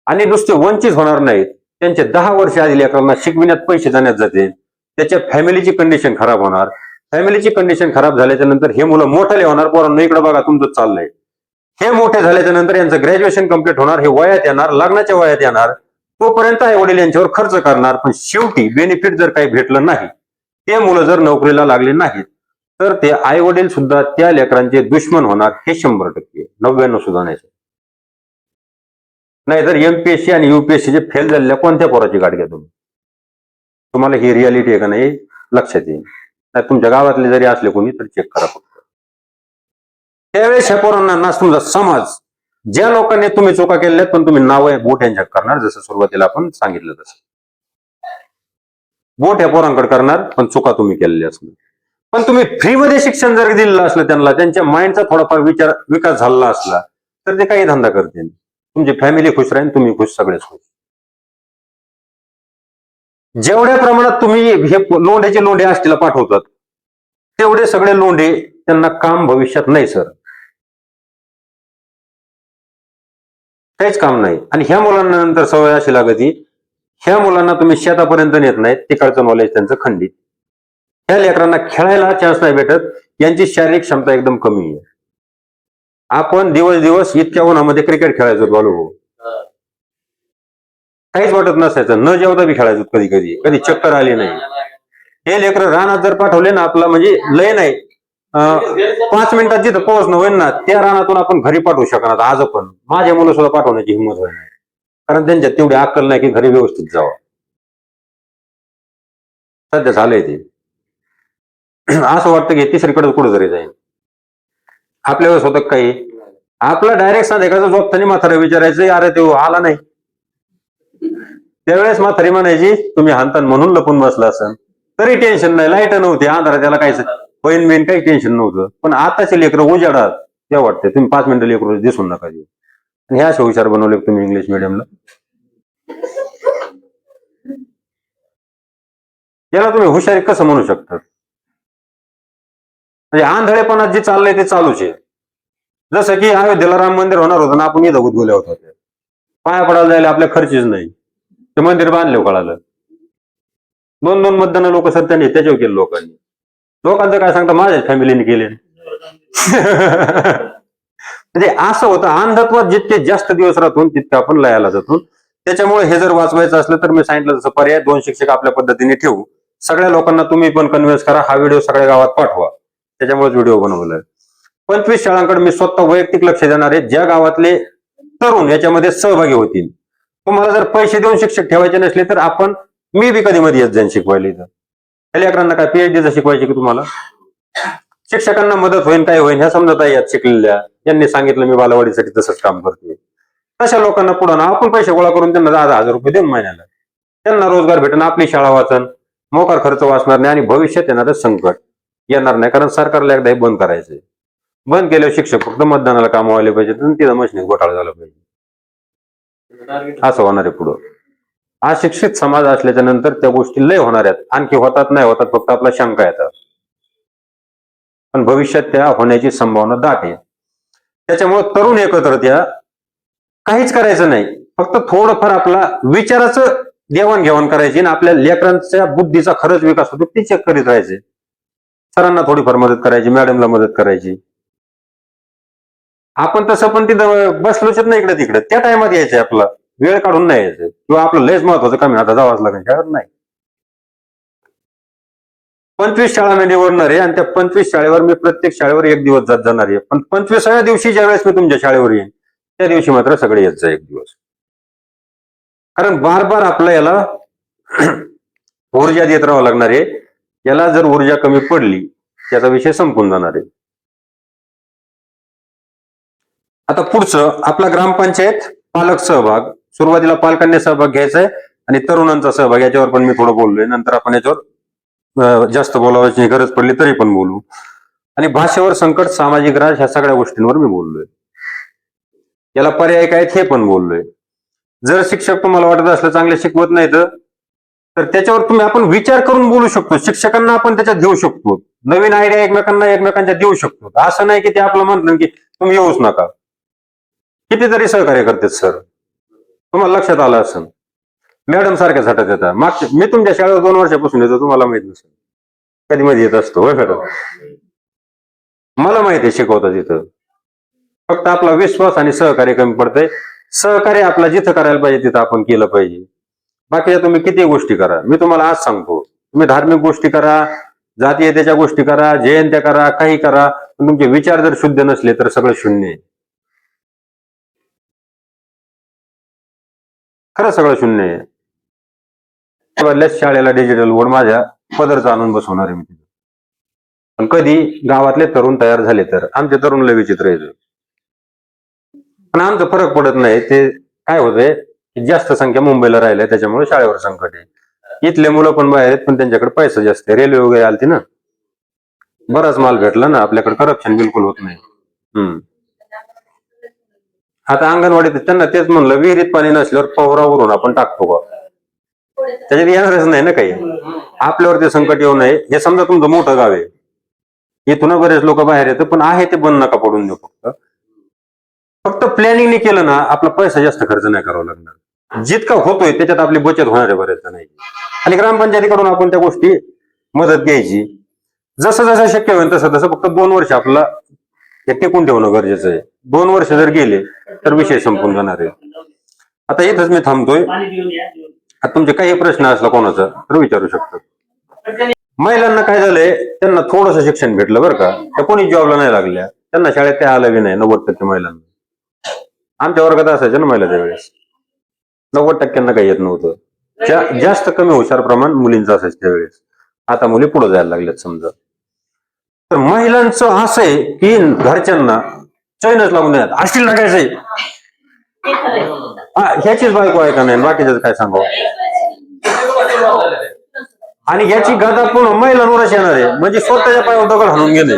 आणि नुसते वंचित होणार नाहीत, त्यांचे 10 वर्ष आधी लेकरांना शिकविण्यात पैसे जाण्यात जाते. त्याच्या फॅमिलीची कंडिशन खराब होणार. फॅमिलीची कंडिशन खराब झाल्याच्या नंतर हे मुलं मोठाले होणार. पोरांनो इकडे बघा तुमचं चाललंय. हे मोठे झाल्याच्या नंतर यांचं ग्रॅज्युएशन कम्प्लीट होणार, हे वयात येणार, लग्नाच्या वयात येणार. तोपर्यंत आई वडील यांच्यावर खर्च करणार. पण शेवटी बेनिफिट जर काही भेटलं नाही, ते मुलं जर नोकरीला लागले नाहीत, तर ते आई वडील सुद्धा त्या लेकरांचे दुश्मन होणार. हे 100%, 99 सुद्धा नाही. नाहीतर एमपीएससी आणि युपीएससीचे फेल झालेल्या कोणत्या पोराची गाठ घ्या तुम्ही, तुम्हाला ही रियालिटी आहे का नाही लक्षात येईल. नाही तुमच्या गावातले जरी असले कोणी तर चेक करा फक्त. त्यावेळेस ह्या पोरांना ना तुमचा समाज, ज्या लोकांनी तुम्ही चुका केल्या पण तुम्ही नाव बोट यांच्या करणार, जसं सुरुवातीला आपण सांगितलं तसं बोट ह्या पोरांकडे करणार, पण चुका तुम्ही केलेल्या असणार. पण तुम्ही फ्रीमध्ये शिक्षण जर दिलेलं असलं त्यांना, त्यांच्या माइंडचा थोडाफार विकास झालेला असला तर ते काही धंदा करतील. तुमची फॅमिली खुश राहील, तुम्ही खुश, सगळेच खुश. जेवढ्या प्रमाणात तुम्ही हे लोंढ्याचे लोंढे आष्टीला पाठवतात तेवढे सगळे लोंढे त्यांना काम भविष्यात नाही सर, काहीच काम नाही. आणि ह्या मुलांना नंतर सवय अशी लागती, ह्या मुलांना तुम्ही शेतापर्यंत नेत नाहीत, तिकडचं नॉलेज त्यांचं खंडित. ह्या लेकरांना खेळायला चान्स नाही भेटत, यांची शारीरिक क्षमता एकदम कमी आहे. आपण दिवस दिवस इतक्या उन्हामध्ये क्रिकेट खेळायचो बालू, काहीच वाटत नसायचं, न जेवता बी खेळायचो कधी कधी, कधी चक्कर आली नाही. हे लेकर रानात जर पाठवले ना, आपला म्हणजे लय नाही 5 मिनिटात जिथं पोहोचणं होईल ना, त्या रानातून आपण घरी पाठवू शकणार. आज पण माझ्या मुलं सुद्धा पाठवण्याची हिंमत होईल नाही, कारण त्यांच्यात तेवढी अक्कल नाही की घरी व्यवस्थित जावं. सध्या झालंय ते असं वाटतं की तिसरीकडे कुठं तरी जाईल. आपल्या वेळेस होतं काही, आपला डायरेक्ट संध्याकाळचा झोपताना म्हातारा विचारायचं, अरे तो आला नाही. त्यावेळेस म्हातारी म्हणायची, तुम्ही हाणतान म्हणून लपून बसला असेल, तरी टेन्शन नाही, लाईट नव्हती, अंधारा त्याला काहीच बहीण बिन काही टेन्शन नव्हतं. पण आताचे लेकरं उजाडात त्या वाटते, तुम्ही 5 मिनिटं लेकरं दिसून नका देऊ. आणि ह्या असे हुशार बनवले तुम्ही इंग्लिश मिडियमला. याला तुम्ही हुशारी कसं म्हणू शकता? म्हणजे आंधळेपणात जे चाललंय ते चालूच आहे. जसं की अयोध्येला राम मंदिर होणार होतं ना, आपण इथं गुदगुल्या होत होते, पाया पडायला जायला आपल्या खर्चीच नाही, ते मंदिर बांधले कळालं. 2-2 मतदान लोक सर त्यांनी त्याच्यावर केले लोकांनी. लोकांचं काय सांगता, माझ्या फॅमिलीने केले. म्हणजे असं होतं, अंधत्वात जितके जास्त दिवस राहतो तितकं आपण लयाला जातो. त्याच्यामुळे हे जर वाचवायचं असलं तर मी सांगितलं तसं पर्याय 2 शिक्षक आपल्या पद्धतीने ठेवू. सगळ्या लोकांना तुम्ही पण कन्व्हिन्स करा, हा व्हिडिओ सगळ्या गावात पाठवा. त्याच्यामुळेच व्हिडिओ बनवलाय. 25 शाळांकडे मी स्वतः वैयक्तिक लक्ष देणार आहे, ज्या गावातले तरुण याच्यामध्ये सहभागी होतील. तुम्हाला जर पैसे देऊन शिक्षक ठेवायचे नसले तर आपण, मी बी कधी मध्ये येत जाईन शिकवायला इथं. लेकरांना काय PhD शिकवायची की तुम्हाला? शिक्षकांना मदत होईल, काय होईल ह्या समजत आहे यात शिकलेल्या. यांनी सांगितलं मी बालवाडीसाठी तसंच काम करतोय. तशा लोकांना पुढे ना आपण पैसे गोळा करून त्यांना 10,000 रुपये देऊन महिन्याला, त्यांना रोजगार भेटून आपली शाळा वाचन, मोकार खर्च वाचणार नाही आणि भविष्यात येणारं संकट येणार नाही. कारण सरकारला एकदा हे बंद करायचंय. बंद केल्यावर शिक्षक फक्त मतदानाला कामावले पाहिजेत आणि तिथं मशनीत घोटाळा झाला पाहिजे, असं होणार आहे पुढं. अशिक्षित समाज असल्याच्या नंतर त्या गोष्टी लय होणार आहेत, आणखी होतात नाही होतात फक्त आपला शंका येतात, पण भविष्यात त्या होण्याची संभावना दाट आहे. त्याच्यामुळे तरुण एकत्र त्या, काहीच करायचं नाही, फक्त थोडंफार आपला विचाराचं देवाणघेवाण करायची आणि आपल्या लेकरांच्या बुद्धीचा खरंच विकास होतो ते चेक करीत राहायचे. सरांना थोडीफार मदत करायची, मॅडमला मदत करायची. आपण तसं पण तिथं बसलोच नाही इकडे तिकडे, त्या टायमात यायचंय, आपला वेळ काढून नाही यायचं, किंवा आपलं लयच महत्वाचं काम आता जावंच लागेल शाळेत नाही. 25 शाळा मी निवडणार आहे आणि त्या 25 शाळेवर मी प्रत्येक शाळेवर एक दिवस जात जाणार आहे. पण 25व्या दिवशी ज्या वेळेस मी तुमच्या शाळेवर येईन त्या दिवशी मात्र सगळे येत जा एक दिवस. कारण बार बार आपलं याला ऊर्जा देत राहावं लागणार आहे. याला जर ऊर्जा कमी पडली त्याचा विषय संपून जाणार आहे. आता पुढचं आपला ग्रामपंचायत पालक सहभाग. सुरुवातीला पालकांनी सहभाग घ्यायचा आहे आणि तरुणांचा सहभाग, याच्यावर पण मी थोडं बोललोय. नंतर आपण याच्यावर जास्त बोलावायची गरज पडली तरी पण बोलू. आणि भाषेवर संकट, सामाजिक राज, ह्या सगळ्या गोष्टींवर मी बोललोय. याला पर्याय काय हे पण बोललोय. जर शिक्षक तुम्हाला वाटत असलं चांगले शिकवत नाही तर त्याच्यावर तुम्ही आपण विचार करून बोलू शकतो. शिक्षकांना आपण त्याच्यात घेऊ शकतो, नवीन आयडिया एकमेकांच्या देऊ शकतो. असं नाही की ते आपलं म्हणतात की तुम्ही येऊच नका. कितीतरी सहकार्य करतात सर, तुम्हाला लक्षात आलं असेल. मॅडम सारख्या साठत येतात. मागच्या मी तुमच्या शाळेवर 2 वर्षापासून येतो, तुम्हाला माहित नसेल, कधी मध्ये येत असतो. होय मॅडम, मला माहिती आहे शिकवतात तिथं. फक्त आपला विश्वास आणि सहकार्य कमी पडतंय. सहकार्य आपला जिथं करायला पाहिजे तिथं आपण केलं पाहिजे. बाकीच्या तुम्ही किती गोष्टी करा, मी तुम्हाला आज सांगतो, तुम्ही धार्मिक गोष्टी करा, जातीयतेच्या गोष्टी करा, जयंत्या करा, काही करा, पण तुमचे विचार जर शुद्ध नसले तर सगळं शून्य आहे. खरं सगळं शून्य आहे. शाळेला डिजिटल बोर्ड माझ्या पदरचा आणून बसवणार आहे मी तिथे. पण कधी गावातले तरुण तयार झाले तर. आमचे तरुण लय विचित्र येतो, पण आमचा फरक पडत नाही. ते काय होतंय, जास्त संख्या मुंबईला राहिल्या त्याच्यामुळे शाळेवर संकट आहे. इथले मुलं पण बाहेर आहेत पण त्यांच्याकडे पैसा जास्त आहे. रेल्वे वगैरे आलती ना, बराच माल भेटला ना, आपल्याकडे करप्शन बिलकुल होत नाही. आता अंगणवाडीत त्यांना तेच म्हणलं, विहिरीत पाणी नसल्यावर पवरावरून आपण टाकतो का, त्याच्यात येणारच नाही ना काही. आपल्यावरती संकट येऊ नये. हे समजा तुमचं मोठं गाव आहे, इथून बरेच लोक बाहेर येतं, पण आहे ते बंद नका पडून देऊ. फक्त प्लॅनिंगने केलं ना, आपला पैसा जास्त खर्च नाही करावा लागणार. जितका होतोय त्याच्यात आपली बचत होणार आहे बरेचदा नाही. आणि ग्रामपंचायतीकडून आपण त्या गोष्टी मदत घ्यायची. जसं जसं शक्य होईल तसं तसं. फक्त 2 वर्ष आपला हे टिकून ठेवणं गरजेचं आहे. 2 वर्ष जर गेले तर विषय संपून जाणार आहे. आता इथंच मी थांबतोय. पाणी पिऊन या. आता तुमचे काही प्रश्न असला कोणाचा तर विचारू शकतात. महिलांना काय झालंय, त्यांना थोडंसं शिक्षण भेटलं बरं का, त्या कोणी जॉबला नाही लागल्या, त्यांना शाळेत काय आलं बी नाही. 90% महिलांना. आमच्या वर्गात असायचं ना महिला त्यावेळेस, 90% काही येत नव्हतं. जास्त कमी हुशार प्रमाण मुलींचं असायचं त्यावेळेस. आता मुली पुढे जायला लागल्यात समजा. तर महिलांचं असं आहे की घरच्यांना चैनच लागून देण्यात, असतील लागायचंय, ह्याचीच बायको आहे का नाही, बाकीच्याच काय सांगावं. आणि याची गदा पूर्ण महिलांवरच येणार आहे. म्हणजे स्वतःच्या पायावर दगड हाणून गेले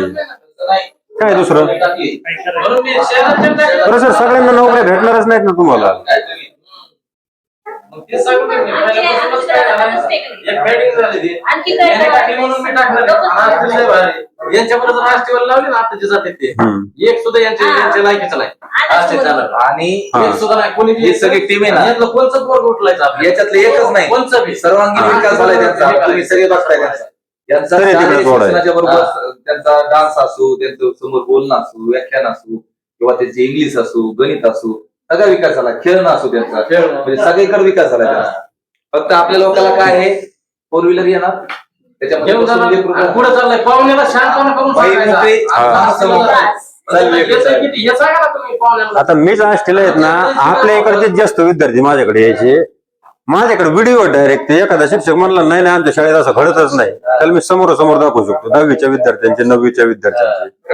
काय दुसरं. बरं सर, सगळ्यांना नोकऱ्या भेटणारच नाहीत ना तुम्हाला. यांच्याबरोबर राष्ट्रीय लावली ना, आता जे जाते ते एक सुद्धा यांच्या लायकीचं नाही. आणि एक सुद्धा नाही. कोणी सगळी टीम आहे ना, यातलं कोणचं पोरग उठलायचं याच्यातलं एकच नाही. कोणचं बी सर्वांगीण विकास झालाय त्यांचा. तुम्ही सगळे बघताय त्यांचा शिक्षणाच्या बरोबर त्यांचा डान्स असू, त्यांचं समोर बोलणं असू, व्याख्यान असू, किंवा त्यांचे इंग्लिश असू, गणित असू, सगळा विकास झाला. खेळणं असू त्यांचा, म्हणजे सगळीकडे विकास झाला त्यांचा. फक्त आपल्या लोकांना काय आहे, 4 व्हीलर येणार त्याच्यामध्ये पुढे चाललंय, पाहुण्याला शांतपणा करून आता मीच आष्टीला आहेत ना, आपल्या इकडचे जास्त विद्यार्थी माझ्याकडे यायचे. माझ्याकडे व्हिडिओ डायरेक्ट. एखादा शिक्षक म्हणला नाही नाही आमच्या शाळेत असं घडतच नाही, त्याला मी समोरासमोर दाखवू शकतो. 10वीच्या विद्यार्थ्यांचे, 9वीच्या विद्यार्थ्यांचे.